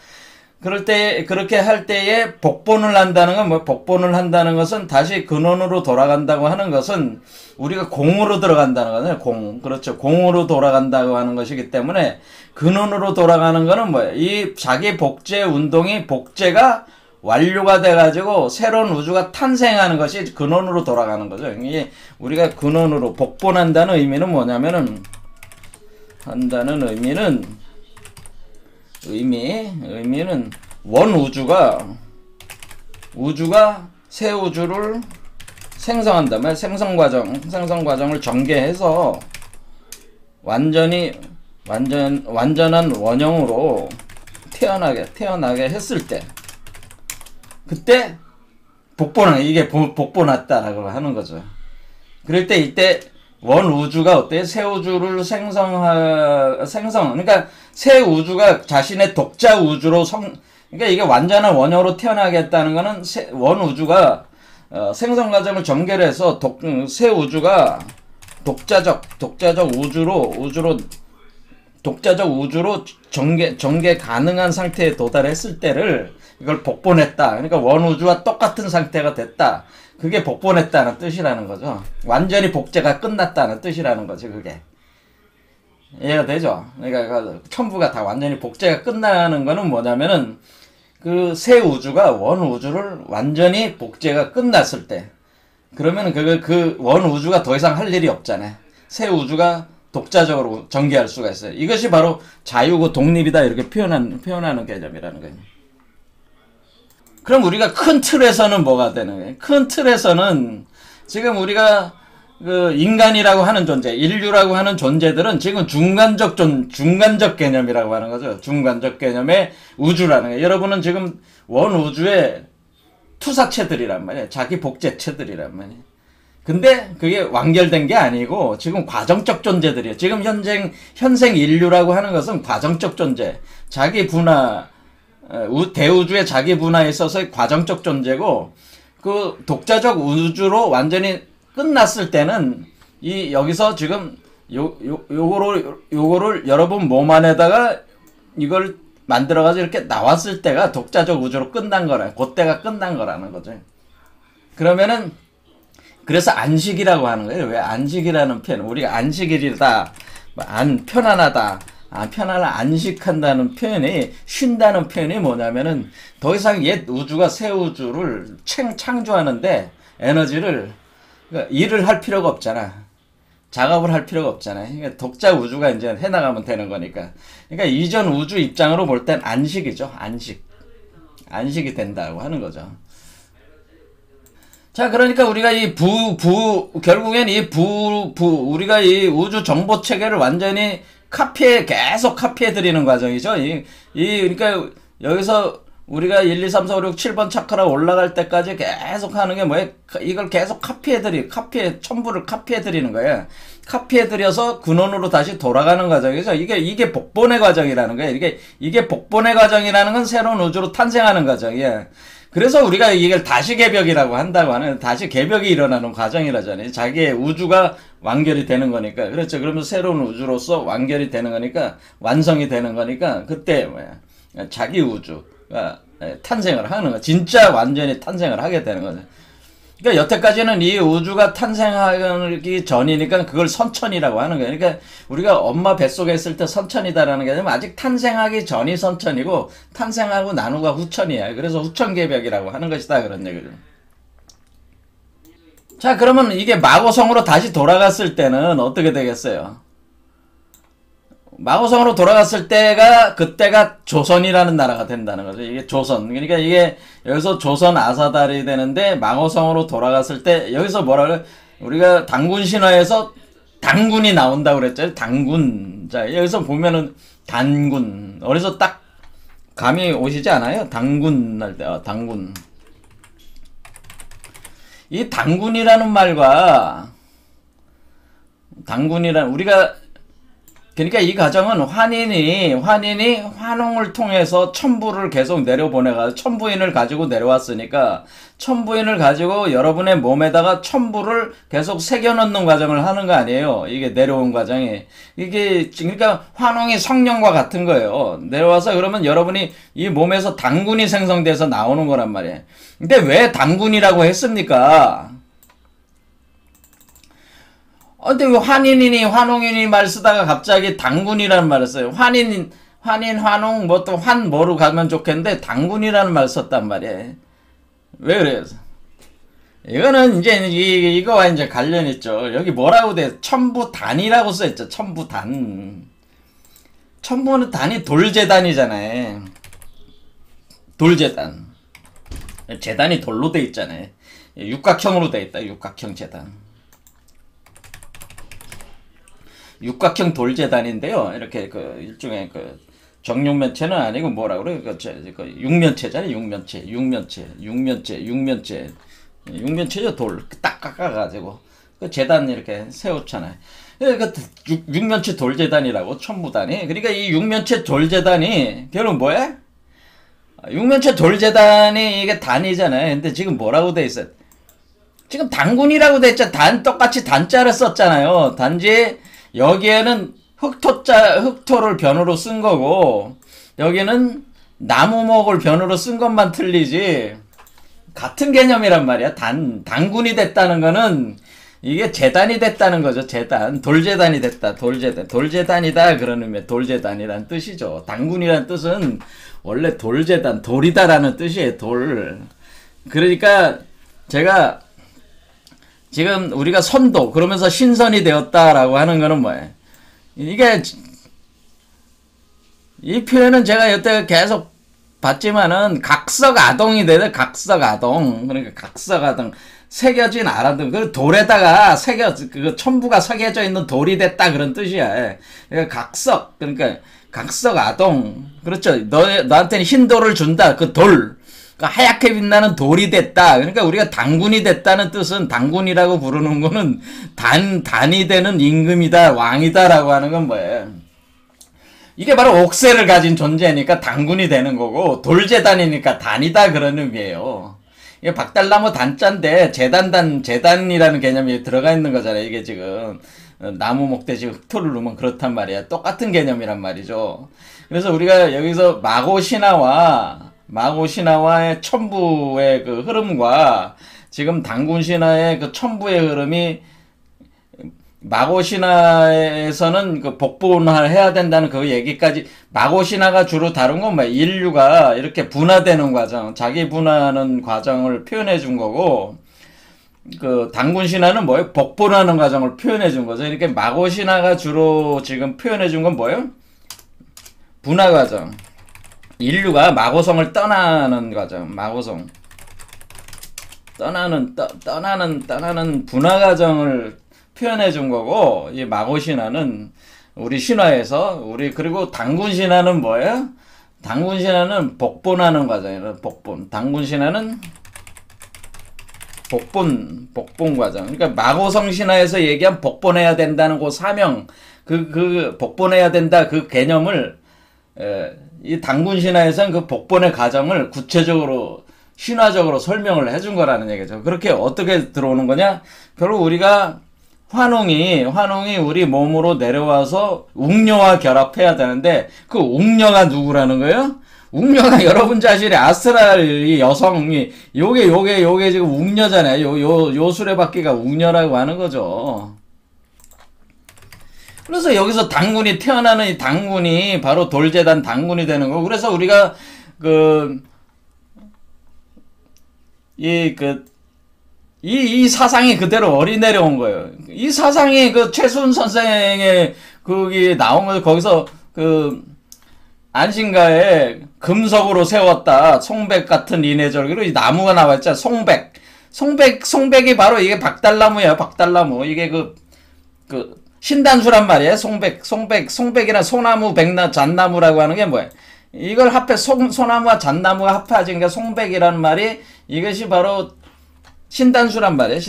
그럴 때, 그렇게 할 때에 복본을 한다는 건 복본을 한다는 것은 다시 근원으로 돌아간다고 하는 것은 우리가 공으로 들어간다는 거잖아요. 그렇죠. 공으로 돌아간다고 하는 것이기 때문에 근원으로 돌아가는 거는 뭐예요? 이 자기 복제 운동이 복제가 완료가 돼가지고 새로운 우주가 탄생하는 것이 근원으로 돌아가는 거죠. 이게 우리가 근원으로 복본한다는 의미는 뭐냐면은 한다는 의미는 원 우주가 새 우주를 생성한다면 생성 과정을 전개해서 완전한 원형으로 태어나게 했을 때 그때 이게 복본했다라고 하는 거죠. 그럴 때 이때 원 우주가 어때요? 새 우주를 그러니까 새 우주가 자신의 독자 우주로 그러니까 이게 완전한 원형으로 태어나겠다는 거는 원 우주가 생성 과정을 전개해서 새 우주가 독자적 우주로 전개 가능한 상태에 도달했을 때를 이걸 복본했다. 그러니까 원 우주와 똑같은 상태가 됐다. 그게 복본했다는 뜻이라는 거죠. 완전히 복제가 끝났다는 뜻이라는 거죠. 그게 이해가 되죠? 그러니까 첨부가 다 완전히 복제가 끝나는 거는 뭐냐면은 그 새 우주가 원 우주를 완전히 복제가 끝났을 때 그러면 그 원 우주가 더 이상 할 일이 없잖아요. 새 우주가 독자적으로 전개할 수가 있어요. 이것이 바로 자유고 독립이다 이렇게 표현하는 개념이라는 거예요. 그럼 우리가 큰 틀에서는 뭐가 되는 거예요? 큰 틀에서는 지금 우리가 그 인간이라고 하는 존재, 인류라고 하는 존재들은 지금 중간적 개념이라고 하는 거죠. 중간적 개념의 우주라는 거예요. 여러분은 지금 원 우주의 투사체들이란 말이에요. 자기 복제체들이란 말이에요. 근데 그게 완결된 게 아니고 지금 과정적 존재들이에요. 지금 현생 인류라고 하는 것은 과정적 존재, 자기 분화, 대우주의 자기 분화에 있어서의 과정적 존재고 그 독자적 우주로 완전히 끝났을 때는 여기서 지금 요거를 여러분 몸 안에다가 이걸 만들어가지고 이렇게 나왔을 때가 독자적 우주로 끝난 거라. 그때가 끝난 거라는 거죠. 그러면은 그래서 안식이라고 하는 거예요. 왜 안식이라는 표현? 우리가 안식일이다, 편안하다, 안식한다는 표현이, 쉰다는 표현이 뭐냐면은 더 이상 옛 우주가 새 우주를 창조하는데 에너지를, 그러니까 일을 할 필요가 없잖아. 작업을 할 필요가 없잖아요. 그러니까 독자 우주가 이제 해나가면 되는 거니까. 그러니까 이전 우주 입장으로 볼 땐 안식이죠. 안식이 된다고 하는 거죠. 자, 그러니까 우리가 결국엔 우리가 이 우주 정보 체계를 완전히 계속 카피해 드리는 과정이죠. 그러니까 여기서 우리가 1, 2, 3, 4, 5, 6, 7번 차크라 올라갈 때까지 계속 하는 게 뭐예요? 이걸 계속 첨부를 카피해 드리는 거예요. 카피해 드려서 근원으로 다시 돌아가는 과정이죠. 이게 복본의 과정이라는 거예요. 이게 복본의 과정이라는 건 새로운 우주로 탄생하는 과정이에요. 그래서 우리가 이걸 다시 개벽이라고 한다고 하는, 다시 개벽이 일어나는 과정이라잖아요. 자기의 우주가 완결이 되는 거니까. 그렇죠. 그러면 새로운 우주로서 완결이 되는 거니까, 완성이 되는 거니까, 그때 자기 우주가 탄생을 하는 거. 진짜 완전히 탄생을 하게 되는 거죠. 그러니까 여태까지는 이 우주가 탄생하기 전이니까 그걸 선천이라고 하는 거예요. 그러니까 우리가 엄마 뱃속에 있을 때 선천이다라는 게 아니면 아직 탄생하기 전이 선천이고 탄생하고 난 후가 후천이에요. 그래서 후천개벽이라고 하는 것이다 그런 얘기죠. 자, 그러면 이게 마고성으로 다시 돌아갔을 때는 어떻게 되겠어요? 마고성으로 돌아갔을 그때가 조선이라는 나라가 된다는 거죠. 이게 조선. 그러니까 이게 여기서 조선 아사달이 되는데 마고성으로 돌아갔을 때 여기서 우리가 단군 신화에서 단군이 나온다고 그랬죠. 단군. 자, 여기서 보면은 단군. 어디서 딱 감이 오시지 않아요? 단군 할 때, 단군. 이 단군이라는 말과 우리가 그러니까 이 과정은 환인이 환웅을 통해서 첨부를 계속 내려보내가지고 첨부인을 가지고 내려왔으니까 첨부인을 가지고 여러분의 몸에다가 첨부를 계속 새겨넣는 과정을 하는 거 아니에요. 이게 내려온 과정이. 그러니까 환웅이 성령과 같은 거예요. 내려와서 그러면 여러분이 이 몸에서 단군이 생성돼서 나오는 거란 말이에요. 근데 왜 단군이라고 했습니까? 근데 왜 환웅이니 말 쓰다가 갑자기 단군이라는 말을 써요. 환웅, 또 뭐로 가면 좋겠는데 단군이라는 말 썼단 말이에요. 왜 그래요? 이거는 이제 이거와 이제 관련 있죠. 여기 뭐라고 돼? 첨부단이라고 써있죠. 첨부단. 첨부는 단이 돌재단이잖아요. 돌재단. 재단이 돌로 돼 있잖아요. 육각형으로 돼 있다. 육각형 재단. 육각형 돌재단인데요. 이렇게 일종의 정육면체는 아니고 뭐라 그래요? 육면체잖아요. 육면체죠. 돌 딱 깎아가지고 재단 이렇게 세웠잖아요. 육면체 돌재단이라고 첨부단이. 그러니까 이 육면체 돌재단이 결국 뭐야? 육면체 돌재단이 이게 단이잖아요. 근데 지금 뭐라고 돼 있어요? 지금 단군이라고 돼 있죠. 똑같이 단자를 썼잖아요. 단지 여기에는 흑토를 변으로 쓴 거고 여기는 나무목을 변으로 쓴 것만 틀리지 같은 개념이란 말이야. 단군이 됐다는 거는 이게 재단이 됐다는 거죠. 재단. 돌재단이 됐다. 돌재단이다. 그런 의미의 돌재단이란 뜻이죠. 단군이란 뜻은 원래 돌재단, 돌이다라는 뜻이에요. 돌. 그러니까 제가 지금 우리가 선도 그러면서 신선이 되었다라고 하는 거는 뭐예요? 이게 이 표현은 제가 여태 계속 봤지만은 각석아동이 돼요. 각석아동. 그러니까 각석아동. 새겨진 아라등. 그 돌에다가 그 첨부가 새겨져 있는 돌이 됐다 그런 뜻이야. 그러니까 그러니까 각석아동. 그렇죠. 너한테는 흰 돌을 준다. 그 돌. 하얗게 빛나는 돌이 됐다. 그러니까 우리가 단군이 됐다는 뜻은 단군이라고 부르는 거는 단이 되는 임금이다, 왕이다라고 하는 건 뭐예요? 이게 바로 옥새를 가진 존재니까 단군이 되는 거고 돌재단이니까 단이다 그런 의미예요. 이게 박달나무 단자인데 재단이라는 개념이 들어가 있는 거잖아요. 이게 지금 나무 목대지 흑토를 놓으면 그렇단 말이야. 똑같은 개념이란 말이죠. 그래서 우리가 여기서 마고신화의 첨부의 그 흐름과 지금 단군신화의 그 첨부의 흐름이 마고신화에서는 그 복분화를 해야 된다는 그 얘기까지 마고신화가 주로 다룬 건 뭐야? 인류가 이렇게 분화되는 과정, 자기 분화하는 과정을 표현해 준 거고 그 단군 신화는 뭐예요? 복본하는 과정을 표현해 준 거죠. 이렇게 마고 신화가 주로 지금 표현해 준 건 뭐예요? 분화 과정. 인류가 마고성을 떠나는 과정. 마고성. 떠나는 분화 과정을 표현해 준 거고, 이 마고 신화는 우리 신화에서 그리고 단군 신화는 뭐예요? 단군 신화는 복본하는 과정이에요. 복본. 단군 신화는 복본 과정. 그러니까 마고성 신화에서 얘기한 복본해야 된다는 그 사명, 그 복본해야 된다 그 개념을 이 단군 신화에서는 그 복본의 과정을 구체적으로 신화적으로 설명을 해준 거라는 얘기죠. 그렇게 어떻게 들어오는 거냐? 결국 우리가 환웅이 우리 몸으로 내려와서 웅녀와 결합해야 되는데 그 웅녀가 누구라는 거예요? 웅녀가 여러분 자신의 아스트랄 이 여성이 요게 지금 웅녀잖아요. 요 수레바퀴가 웅녀라고 하는 거죠. 그래서 여기서 당군이 태어나는 이 당군이 바로 돌재단 당군이 되는 거고, 그래서 우리가 이 사상이 그대로 어리내려온 거예요. 이 사상이 그 최순 선생의 거기 나온 거, 거기서 안신가에 금석으로 세웠다. 송백 같은 이내절. 그리고 이 나무가 나와있잖아. 송백이 바로 이게 박달나무예요. 박달나무. 이게 신단수란 말이에요. 송백이나 소나무, 백나, 잣나무라고 하는 게 뭐예요? 이걸 소나무와 잣나무가 합하지. 그러니까 송백이라는 말이 이것이 바로 신단수란 말이에요.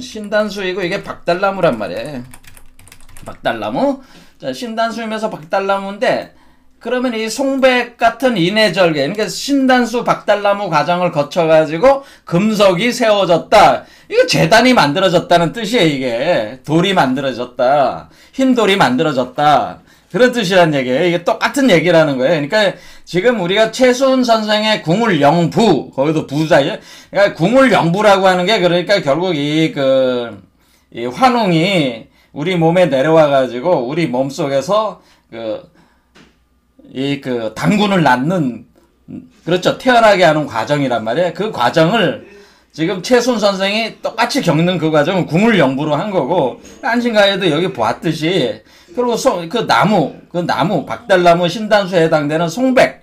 신단수이고 이게 박달나무란 말이에요. 박달나무. 자, 신단수이면서 박달나무인데, 그러면 이 송백 같은 인해절개, 그러니까 신단수 박달나무 과정을 거쳐가지고 금석이 세워졌다. 이거 재단이 만들어졌다는 뜻이에요, 이게. 돌이 만들어졌다. 흰 돌이 만들어졌다. 그런 뜻이란 얘기예요. 이게 똑같은 얘기라는 거예요. 그러니까 지금 우리가 최순 선생의 궁울영부, 거기도 부자예요. 그러니까 궁울영부라고 하는 게 그러니까 결국 이 환웅이 우리 몸에 내려와가지고 우리 몸 속에서 당군을 낳는, 그렇죠. 태어나게 하는 과정이란 말이에요. 그 과정을 지금 최순 선생이 똑같이 겪는 그 과정은 궁울영부로 한 거고, 안신가에도 여기 보았듯이, 그리고 나무, 박달나무 신단수에 해당되는 송백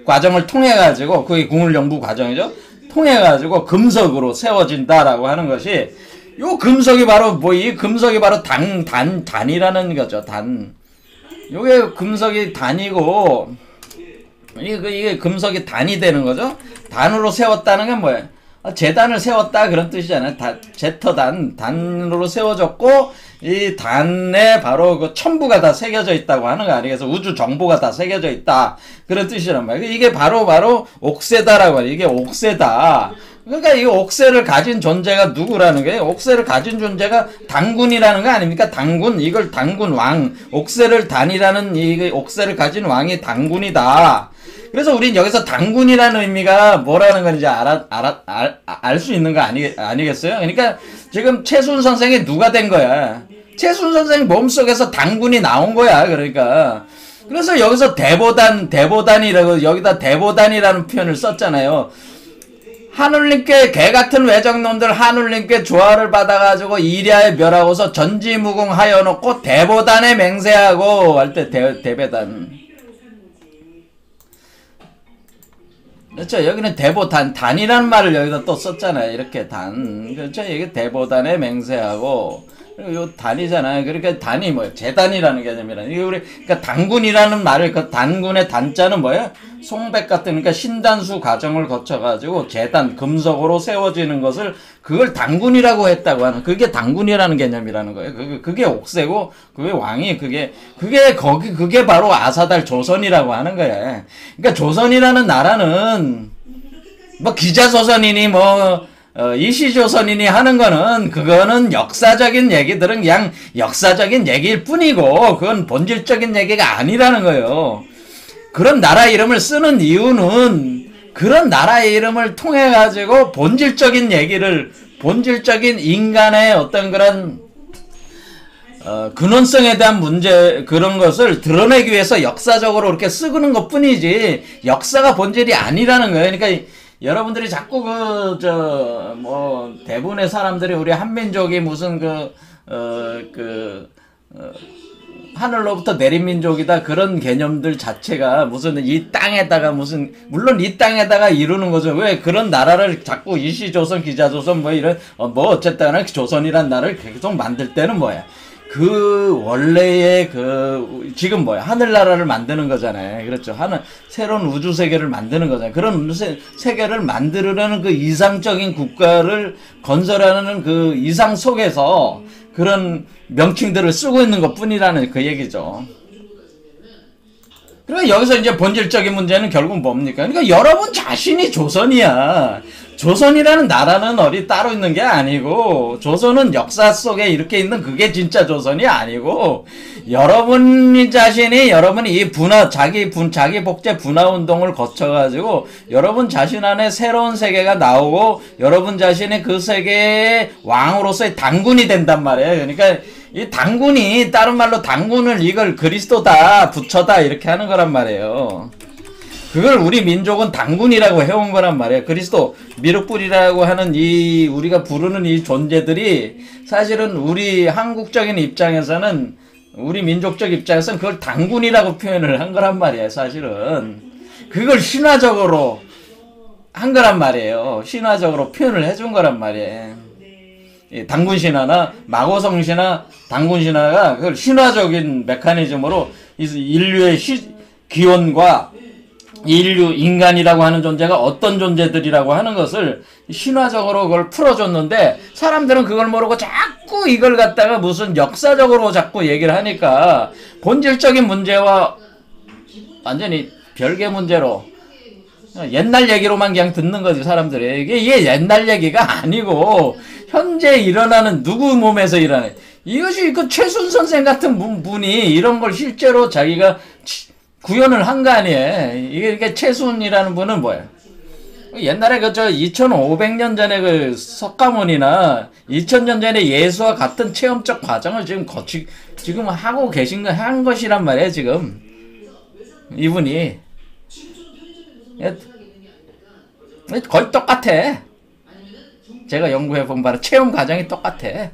과정을 통해가지고, 그게 궁울영부 과정이죠. 통해가지고 금석으로 세워진다라고 하는 것이, 요 금석이 바로 이 금석이 바로 단이라는 거죠. 요게 금석이 단이고, 이게 금석이 단이 되는 거죠. 단으로 세웠다는 게 뭐예요? 재단을 세웠다 그런 뜻이잖아요. 단으로 세워졌고, 이 단에 바로 그 천부가 다 새겨져 있다고 하는 거 아니에요? 그래서 우주 정보가 다 새겨져 있다 그런 뜻이란 말이에요. 이게 바로 옥새다라고 해요. 이게 옥새다. 그러니까 이 옥새를 가진 존재가 누구라는 거예요? 옥새를 가진 존재가 당군이라는 거 아닙니까? 당군, 이걸 당군 왕, 옥새를 단이라는 이 옥새를 가진 왕이 당군이다. 그래서 우린 여기서 당군이라는 의미가 뭐라는 건지 알 수 있는 거 아니겠어요? 그러니까 지금 최순 선생이 누가 된 거야? 최순 선생 몸속에서 당군이 나온 거야. 그러니까. 그래서 여기서 대보단이라고, 여기다 대보단이라는 표현을 썼잖아요. 하늘님께 개같은 외적놈들 하늘님께 조화를 받아가지고 이랴에 멸하고서 전지무궁하여 놓고 대보단에 맹세하고 할 때 대배단. 그렇죠. 여기는 단이라는 말을 여기다 또 썼잖아요. 이렇게 그렇죠. 이게 대보단에 맹세하고, 그리고 요 단이잖아요. 그러니까 단이 뭐예요? 재단이라는 개념이라는. 이게 그러니까 당군이라는 말을, 그 단군의 단자는 뭐예요? 송백 같은, 그러니까 신단수 과정을 거쳐가지고 재단, 금속으로 세워지는 것을, 그걸 당군이라고 했다고 하는, 그게 당군이라는 개념이라는 거예요. 그게 옥새고, 그게 왕이, 그게 바로 아사달 조선이라고 하는 거예요. 그러니까 조선이라는 나라는, 기자조선이니, 이시조선이니 하는 거는, 그거는 역사적인 얘기들은 그냥 역사적인 얘기일 뿐이고, 그건 본질적인 얘기가 아니라는 거예요. 그런 나라 이름을 쓰는 이유는, 그런 나라의 이름을 통해 가지고 본질적인 인간의 어떤 그런 근원성에 대한 문제, 그런 것을 드러내기 위해서 역사적으로 이렇게 쓰는 것 뿐이지 역사가 본질이 아니라는 거예요. 그러니까 여러분들이 자꾸 뭐 대부분의 사람들이 우리 한민족이 무슨 하늘로부터 내린 민족이다 그런 개념들 자체가 무슨 이 땅에다가 물론 이 땅에다가 이루는 거죠. 왜 그런 나라를 자꾸 일시조선 기자조선 뭐 이런 뭐 어쨌든 간에 조선이란 나라를 계속 만들 때는 뭐야, 그 원래의 지금 뭐야, 하늘나라를 만드는 거잖아요. 그렇죠. 새로운 우주 세계를 만드는 거잖아요. 그런 우주 세계를 만들려는 그 이상적인 국가를 건설하는 그 이상 속에서 그런 명칭들을 쓰고 있는 것 뿐이라는 그 얘기죠. 그러니까 여기서 이제 본질적인 문제는 결국 뭡니까? 그러니까 여러분 자신이 조선이야. 조선이라는 나라는 어디 따로 있는 게 아니고, 조선은 역사 속에 이렇게 있는 그게 진짜 조선이 아니고, 여러분 자신이 이 자기 복제 분화 운동을 거쳐가지고, 여러분 자신 안에 새로운 세계가 나오고, 여러분 자신이 그 세계의 왕으로서의 당군이 된단 말이에요. 그러니까, 이 당군이, 다른 말로 당군을 이걸 그리스도다, 부처다, 이렇게 하는 거란 말이에요. 그걸 우리 민족은 당군이라고 해온 거란 말이에요. 그리스도, 미륵불이라고 하는 우리가 부르는 이 존재들이 사실은 우리 한국적인 입장에서는, 우리 민족적 입장에서는 그걸 당군이라고 표현을 한 거란 말이에요, 사실은. 그걸 신화적으로 한 거란 말이에요. 신화적으로 표현을 해준 거란 말이에요. 당군 신화나 마고성 신화, 당군 신화가 그걸 신화적인 메커니즘으로 인류의 기원과 인간이라고 하는 존재가 어떤 존재들이라고 하는 것을 신화적으로 그걸 풀어줬는데, 사람들은 그걸 모르고 자꾸 이걸 갖다가 무슨 역사적으로 자꾸 얘기를 하니까 본질적인 문제와 완전히 별개 문제로 옛날 얘기로만 그냥 듣는 거지, 사람들이. 이게 옛날 얘기가 아니고 현재 일어나는, 누구 몸에서 일어나는, 이것이 그 최순 선생 같은 분이 이런 걸 실제로 자기가 구현을 한 거 아니에요. 이게 최순이라는 분은 뭐예요? 옛날에 2500년 전에 그 석가모니나 2000년 전에 예수와 같은 체험적 과정을 지금 하고 한 것이란 말이에요, 지금. 이분이. 거의 똑같아. 제가 연구해본 바로 체험 과정이 똑같아.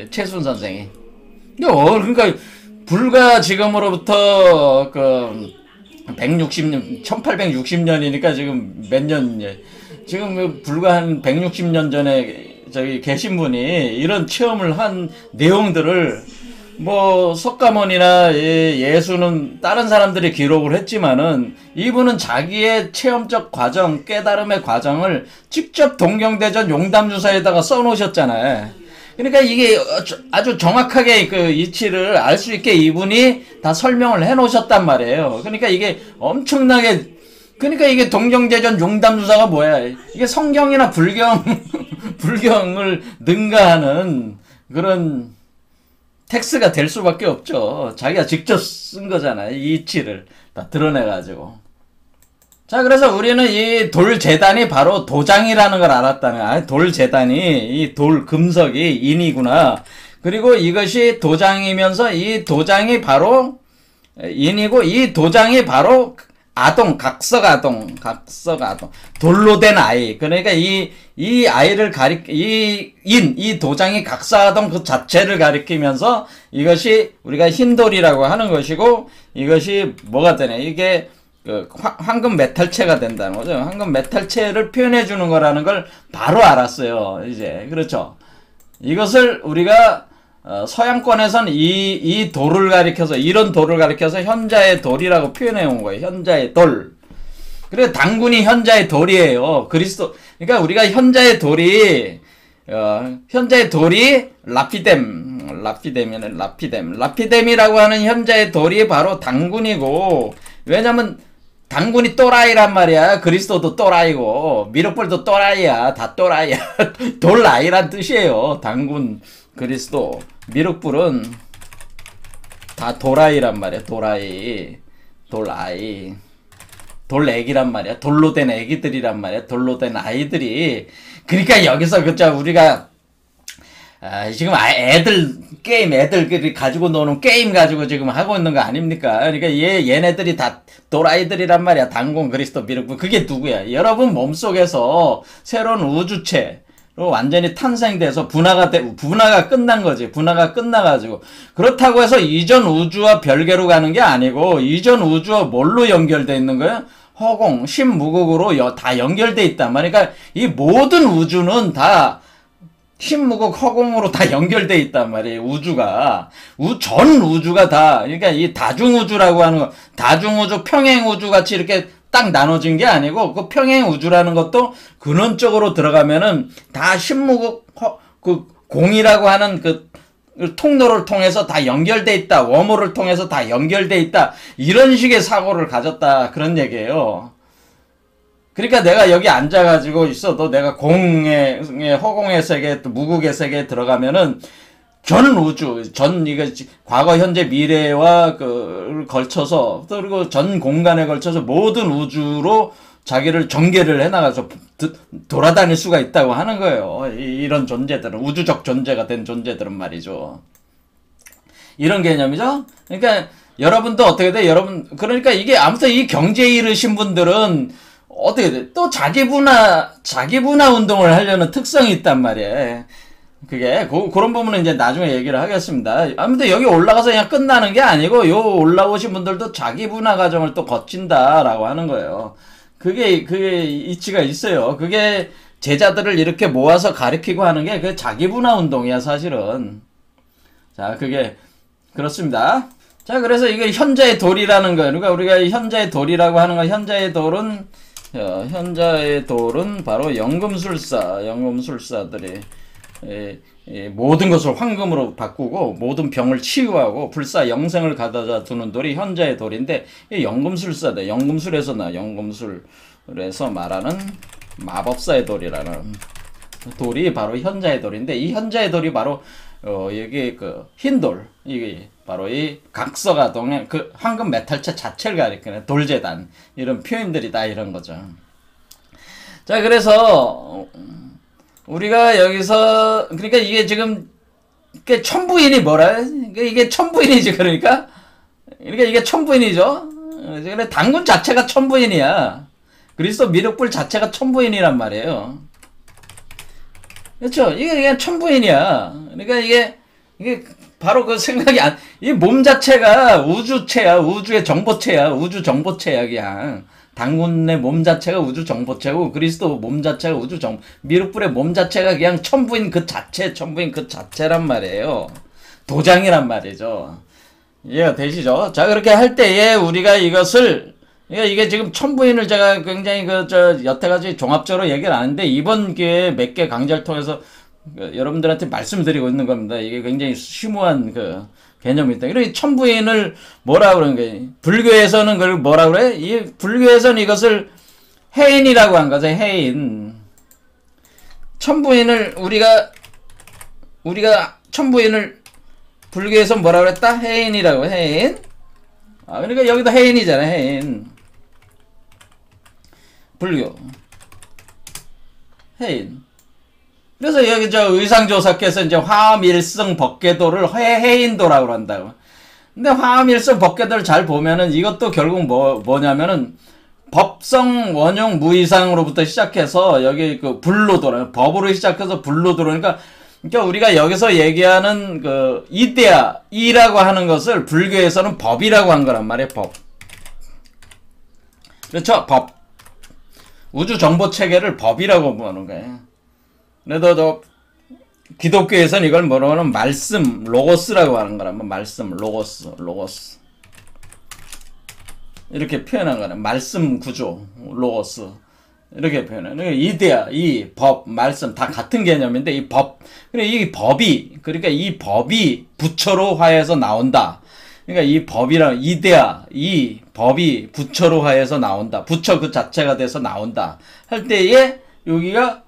최순 선생이. 그러니까, 불과 지금으로부터 1860년이니까 지금 몇 년, 지금 불과 한 160년 전에 저기 계신 분이 이런 체험을 한 내용들을 뭐 석가모니나 예수는 다른 사람들이 기록을 했지만은, 이분은 자기의 체험적 과정, 깨달음의 과정을 직접 동경대전 용담주사에다가 써놓으셨잖아요. 그러니까 이게 아주 정확하게 그 이치를 알 수 있게 이분이 다 설명을 해 놓으셨단 말이에요. 그러니까 이게 엄청나게, 그러니까 이게 동경대전 용담주사가 뭐야? 이게 성경이나 불경을 능가하는 그런 텍스가 될 수밖에 없죠. 자기가 직접 쓴 거잖아요. 이 이치를 다 드러내가지고. 자, 그래서 우리는 이 돌재단이 바로 도장이라는 걸 알았다는, 돌재단이, 이 금석이 인이구나. 그리고 이것이 도장이면서 이 도장이 바로 인이고, 이 도장이 바로 각석아동. 돌로 된 아이. 그러니까 이 아이를 이 도장이 각석아동 그 자체를 가리키면서 이것이 우리가 흰돌이라고 하는 것이고, 이것이 뭐가 되냐. 이게 황금 메탈체가 된다는 거죠. 황금 메탈체를 표현해 주는 거라는 걸 바로 알았어요. 이제. 그렇죠. 이것을 우리가 서양권에서는 이 돌을 가리켜서, 이런 돌을 가리켜서 현자의 돌이라고 표현해 온 거예요. 현자의 돌. 그래서 당군이 현자의 돌이에요. 그러니까 우리가 현자의 돌이 라피뎀이라고 하는 현자의 돌이 바로 당군이고, 왜냐면 당군이 또라이란 말이야. 그리스도도 또라이고, 미륵불도 또라이야. 다 또라이야. 돌아이란 뜻이에요. 당군, 그리스도, 미륵불은 다 도라이란 말이야. 돌아이, 돌애기란 말이야. 돌로 된 애기들이란 말이야. 돌로 된 아이들이. 그러니까 여기서 우리가 지금 애들 가지고 노는 게임 가지고 지금 하고 있는 거 아닙니까? 그러니까 얘네들이 다 또라이들이란 말이야. 당군 그리스도 미륵분. 그게 누구야? 여러분 몸속에서 새로운 우주체 완전히 탄생돼서 분화가 끝난 거지. 분화가 끝나가지고. 그렇다고 해서 이전 우주와 별개로 가는 게 아니고, 이전 우주와 뭘로 연결돼 있는 거야? 허공, 신무국으로 다 연결돼 있단 말이야. 그러니까 이 모든 우주는 다 신무국 허공으로 다 연결돼 있단 말이에요. 우주가. 전 우주가 다, 그러니까 이 다중우주라고 하는 거, 다중우주, 평행우주 같이 이렇게 딱 나눠진 게 아니고, 그 평행우주라는 것도 근원적으로 들어가면은 다 신무국, 공이라고 하는 그 통로를 통해서 다 연결돼 있다. 워머를 통해서 다 연결돼 있다. 이런 식의 사고를 가졌다. 그런 얘기예요. 그러니까 내가 여기 앉아가지고 있어도 내가 허공의 세계, 또 무국의 세계에 들어가면은 전 우주, 이거 과거, 현재, 미래와 걸쳐서, 또 그리고 전 공간에 걸쳐서 모든 우주로 자기를 전개를 해나가서 돌아다닐 수가 있다고 하는 거예요. 이런 존재들은, 우주적 존재가 된 존재들은 말이죠. 이런 개념이죠? 그러니까 여러분도 어떻게 돼? 그러니까 이게 아무튼 이 경제에 이르신 분들은 어떻게 돼? 또 자기 분화 운동을 하려는 특성이 있단 말이에요. 그게, 그런 부분은 이제 나중에 얘기를 하겠습니다. 아무튼 여기 올라가서 그냥 끝나는 게 아니고, 올라오신 분들도 자기 분화 과정을 또 거친다라고 하는 거예요. 그게 이치가 있어요. 그게 제자들을 이렇게 모아서 가르치고 하는 게 그 자기 분화 운동이야, 사실은. 자, 그게, 그렇습니다. 자, 그래서 이게 현자의 돌이라는 거예요. 그러니까 우리가 현자의 돌이라고 하는 건, 현자의 돌은 바로 연금술사들이 모든 것을 황금으로 바꾸고 모든 병을 치유하고 불사 영생을 가져다 두는 돌이 현자의 돌인데, 이 연금술사다. 연금술에서 말하는 마법사의 돌이라는 돌이 바로 현자의 돌인데, 이 현자의 돌이 바로 여기 흰돌, 이게 바로 이 각서가동의 황금 메탈체 자체를 가리키는 돌재단, 이런 표현들이다, 이런 거죠. 자, 그래서 우리가 여기서, 그러니까 이게 지금 천부인이 뭐라? 이게 천부인이지. 그러니까 이게 천부인이죠. 그래, 당군 자체가 천부인이야. 그리스도 미륵불 자체가 천부인이란 말이에요. 그렇죠? 이게 그냥 천부인이야. 그러니까 이게 바로 그 생각이 이 몸 자체가 우주체야. 우주의 정보체야. 우주 정보체야, 그냥. 당군의 몸 자체가 우주 정보체고, 그리스도 몸 자체가 미륵불의 몸 자체가 그냥 천부인 그 자체란 말이에요. 도장이란 말이죠. 이해가 되시죠? 자, 그렇게 할 때에 우리가 이것을, 이게 지금 천부인을 제가 굉장히 여태까지 종합적으로 얘기를 안 하는데, 이번 기회에 몇 개 강좌를 통해서 여러분들한테 말씀드리고 있는 겁니다. 이게 굉장히 심오한 개념이다. 그리고 천부인을 뭐라 그러는 거예요? 불교에서는 그걸 뭐라 그래? 불교에서는 이것을 해인이라고 한 거죠. 해인. 천부인을 우리가 천부인을 불교에서 뭐라 그랬다? 해인이라고. 해인. 그러니까 여기도 해인이잖아. 해인. 불교. 해인. 그래서 여기 의상조사께서 이제 화밀성 법계도를 해인도라고 한다고. 근데 화밀성 법계도를 잘 보면은 이것도 결국 뭐냐면은 법성 원용 무이상으로부터 시작해서 여기 불로 돌아, 법으로 시작해서 불로 들어오니까, 그러니까 우리가 여기서 얘기하는 이라고 하는 것을 불교에서는 법이라고 한 거란 말이에요. 법. 그렇죠? 법. 우주 정보 체계를 법이라고 보는 거예요. 그래도 기독교에서는 이걸 뭐라고 하면 말씀, 로고스라고 하는 거라면, 말씀, 로고스. 이렇게 표현한 거는 말씀 구조, 로고스. 이렇게 표현해요. 이데아, 법, 말씀 다 같은 개념인데, 이 법이 부처로 화해해서 나온다. 그러니까 이 법이랑 법이 부처로 화해해서 나온다. 부처 그 자체가 돼서 나온다. 할 때에 여기가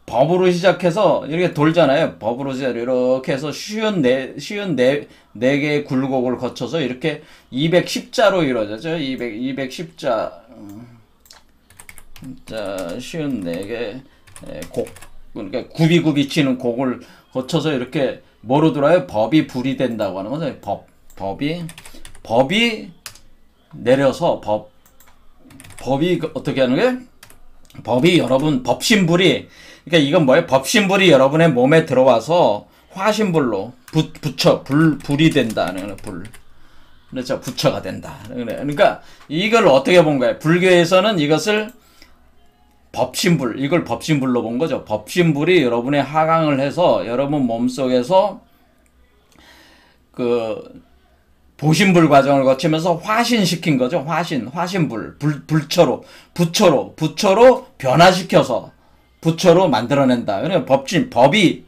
법으로 시작해서 이렇게 돌잖아요. 법으로 시작 이렇게 해서 쉬운 네 개의 굴곡을 거쳐서 이렇게 210자로 이루어졌죠. 210자. 자, 쉬운 4개 곡. 그러니까 굽이굽이 치는 곡을 거쳐서 이렇게 뭐로 들어요? 법이 불이 된다고 하는 거죠. 법이 내려서 법이 어떻게 하는 거예요? 법이 여러분 법신불이, 그러니까 이건 뭐예요? 법신불이 여러분의 몸에 들어와서 화신불로 불이 된다는 거예요. 불. 그렇죠. 부처가 된다. 그러니까 이걸 어떻게 본 거예요? 불교에서는 이것을 이걸 법신불로 본 거죠. 법신불이 여러분의 하강을 해서 여러분 몸속에서 그 보신불 과정을 거치면서 화신시킨 거죠. 화신불, 부처로 변화시켜서 부처로 만들어낸다. 그러니까 법이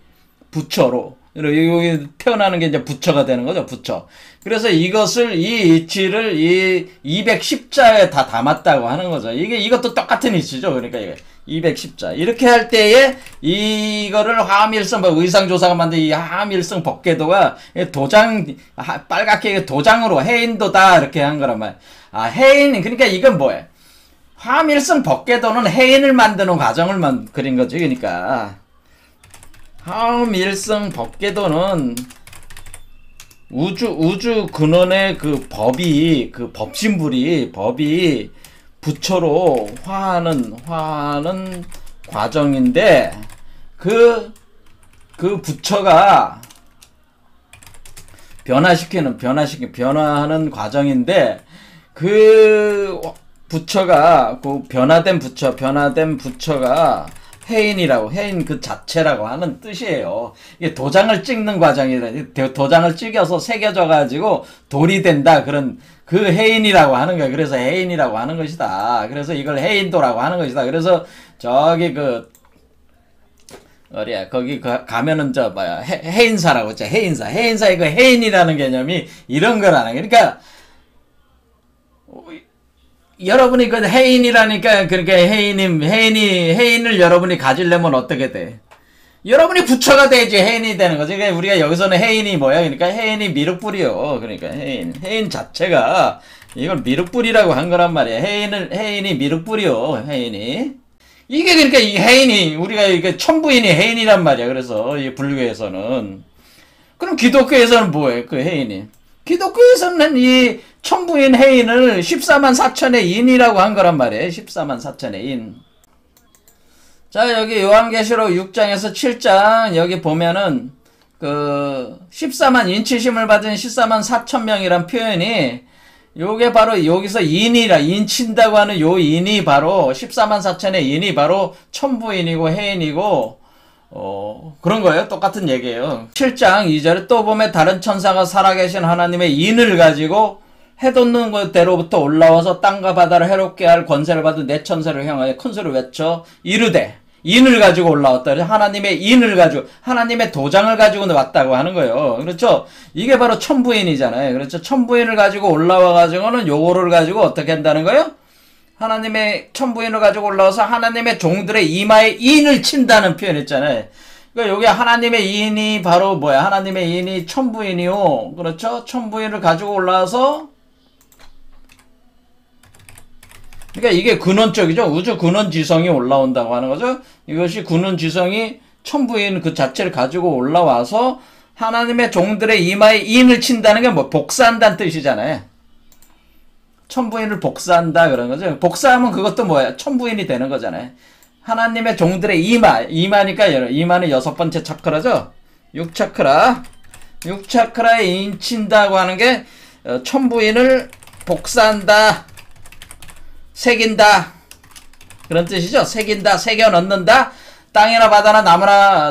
부처로, 여기 태어나는 게 이제 부처가 되는 거죠. 부처. 그래서 이것을, 이 이치를 이 210자에 다 담았다고 하는 거죠. 이것도 똑같은 이치죠. 그러니까 이게 210자. 이렇게 할 때에 이거를 화암일성, 의상조사가 만든 이 화암일성 법궤도가 빨갛게 도장으로 해인도다 이렇게 한 거란 말이야. 해인, 그러니까 이건 뭐예요? 화암일성 법궤도는 해인을 만드는 과정을 그린 거죠. 그러니까 화암일성 법궤도는 우주 근원의 그 법신불이 부처로 화하는 과정인데, 그 부처가 변화하는 과정인데, 그 부처가, 변화된 부처가 해인 그 자체라고 하는 뜻이에요. 이게 도장을 찍는 과정이라, 도장을 찍어서 새겨져 가지고 돌이 된다, 그런 그 해인이라고 하는 거야. 그래서 해인이라고 하는 것이다. 그래서 이걸 해인도라고 하는 것이다. 그래서 저기 거기 가면은 해인사라고 했죠. 해인사의 그 해인이라는 개념이 이런 거라는 거야. 그러니까 여러분이 그 해인이라니까, 그러니까 해인을 여러분이 가지려면 어떻게 돼? 여러분이 부처가 돼야지 해인이 되는 거지. 그러니까 우리가 여기서는 해인이 뭐야? 그러니까 해인이 미륵불이요. 그러니까 해인 자체가 이걸 미륵불이라고 한 거란 말이야. 해인이 미륵불이요. 해인이. 이게 그러니까 이 해인이, 우리가 이게 천부인이 해인이란 말이야. 그래서 이 불교에서는. 그럼 기독교에서는 뭐예요? 그 해인이. 기독교에서는 이 천부인 해인을 14만 4천의 인이라고 한 거란 말이에요. 14만 4천의 인. 자, 여기 요한계시록 6장에서 7장, 여기 보면은, 14만 인치심을 받은 14만 4천 명이란 표현이, 요게 바로 여기서 인친다고 하는 요 인이 바로, 14만 4천의 인이 바로 천부인이고 해인이고, 그런 거예요. 똑같은 얘기예요. 7장 2절에 또 보면 다른 천사가 살아계신 하나님의 인을 가지고 해 돋는 곳대로부터 올라와서 땅과 바다를 해롭게 할 권세를 받은 네 천사를 향하여 큰 소리로 외쳐 이르되, 인을 가지고 올라왔다. 하나님의 인을 가지고, 하나님의 도장을 가지고 왔다고 하는 거예요. 그렇죠? 이게 바로 천부인이잖아요. 그렇죠? 천부인을 가지고 올라와가지고는 요거를 가지고 어떻게 한다는 거예요? 하나님의 천부인을 가지고 올라와서 하나님의 종들의 이마에 인을 친다는 표현 했잖아요. 그러니까 여기 하나님의 인이 바로 뭐야? 하나님의 인이 천부인이요. 그렇죠? 천부인을 가지고 올라와서, 그러니까 이게 근원적이죠. 우주 근원 지성이 올라온다고 하는 거죠. 이것이 근원 지성이 천부인 그 자체를 가지고 올라와서 하나님의 종들의 이마에 인을 친다는 게 뭐 복사한다는 뜻이잖아요. 천부인을 복사한다 그런 거죠. 복사하면 그것도 뭐야? 천부인이 되는 거잖아요. 하나님의 종들의 이마니까 이마는 6번째 차크라죠. 6차크라에 인친다고 하는 게 천부인을 복사한다, 새긴다 그런 뜻이죠. 새긴다, 새겨 넣는다. 땅이나 바다나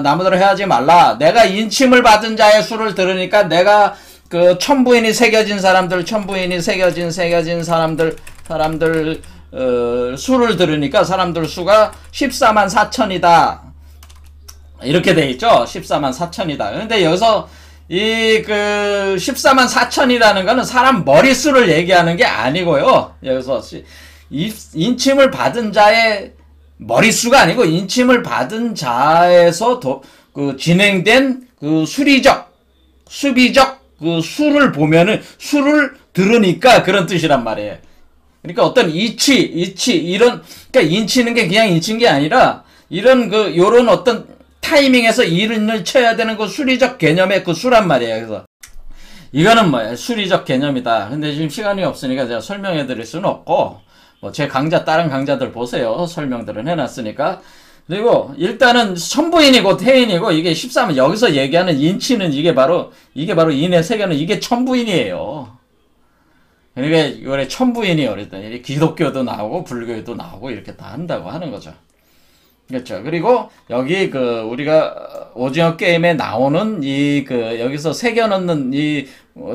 나무대로 헤아지 말라. 내가 인침을 받은 자의 수를 들으니까 내가 그 천부인이 새겨진 사람들 수를 들으니까 사람들 수가 14만 4천이다. 이렇게 돼 있죠. 14만 4천이다. 근데 여기서 이 14만 4천이라는 거는 사람 머릿수를 얘기하는 게 아니고요. 여기서 인침을 받은 자의 머릿수가 아니고 인침을 받은 자에서 진행된 수비적 수를 보면은 수를 들으니까 그런 뜻이란 말이에요. 그러니까 어떤 이런, 그러니까 인치는 게 그냥 인친 게 아니라 이런 요런 어떤 타이밍에서 일을 쳐야 되는 그 수리적 개념의 그 수란 말이에요. 그래서 이거는 뭐야? 수리적 개념이다. 근데 지금 시간이 없으니까 제가 설명해 드릴 수는 없고, 뭐 제 강좌, 다른 강좌들 보세요. 설명들은 해놨으니까. 그리고 일단은 천부인이고 태인이고 이게 13, 여기서 얘기하는 인치는 이게 바로 인의 세계는 이게 천부인이에요. 그러니까 이거에 천부인이요. 그랬더니 기독교도 나오고 불교도 나오고 이렇게 다 한다고 하는 거죠. 그렇죠. 그리고 여기 우리가 오징어 게임에 나오는 여기서 새겨 넣는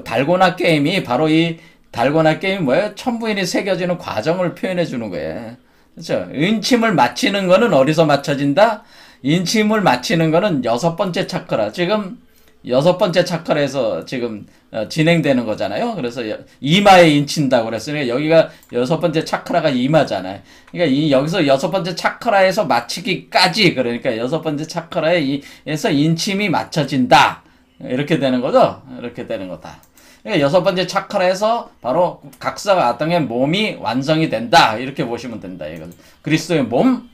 달고나 게임이 바로 이 달고나 게임이 뭐예요? 천부인이 새겨지는 과정을 표현해 주는 거예요. 그렇죠. 인침을 맞히는 거는 어디서 맞춰진다? 인침을 맞히는 거는 6번째 차크라. 지금 6번째 차크라에서 지금 진행되는 거잖아요. 그래서 이마에 인친다고 그랬으니까 여기가 6번째 차크라가 이마잖아요. 그러니까 여기서 6번째 차크라에서 맞히기까지, 그러니까 6번째 차크라에서 인침이 맞춰진다. 이렇게 되는 거죠. 이렇게 되는 거다. 그러니까 6번째 차크라에서 바로 각사가 아땅의 몸이 완성이 된다. 이렇게 보시면 된다. 이거 그리스도의 몸,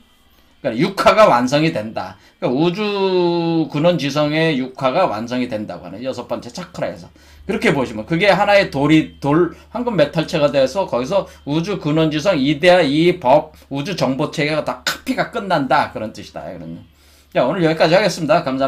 그러니까 육화가 완성이 된다. 그러니까 우주 근원지성의 육화가 완성이 된다고 하는 6번째 차크라에서 그렇게 보시면 그게 하나의 황금 메탈체가 돼서 거기서 우주 근원지성 이데아 이법 우주 정보 체계가 다 카피가 끝난다. 그런 뜻이다. 자, 오늘 여기까지 하겠습니다. 감사합니다.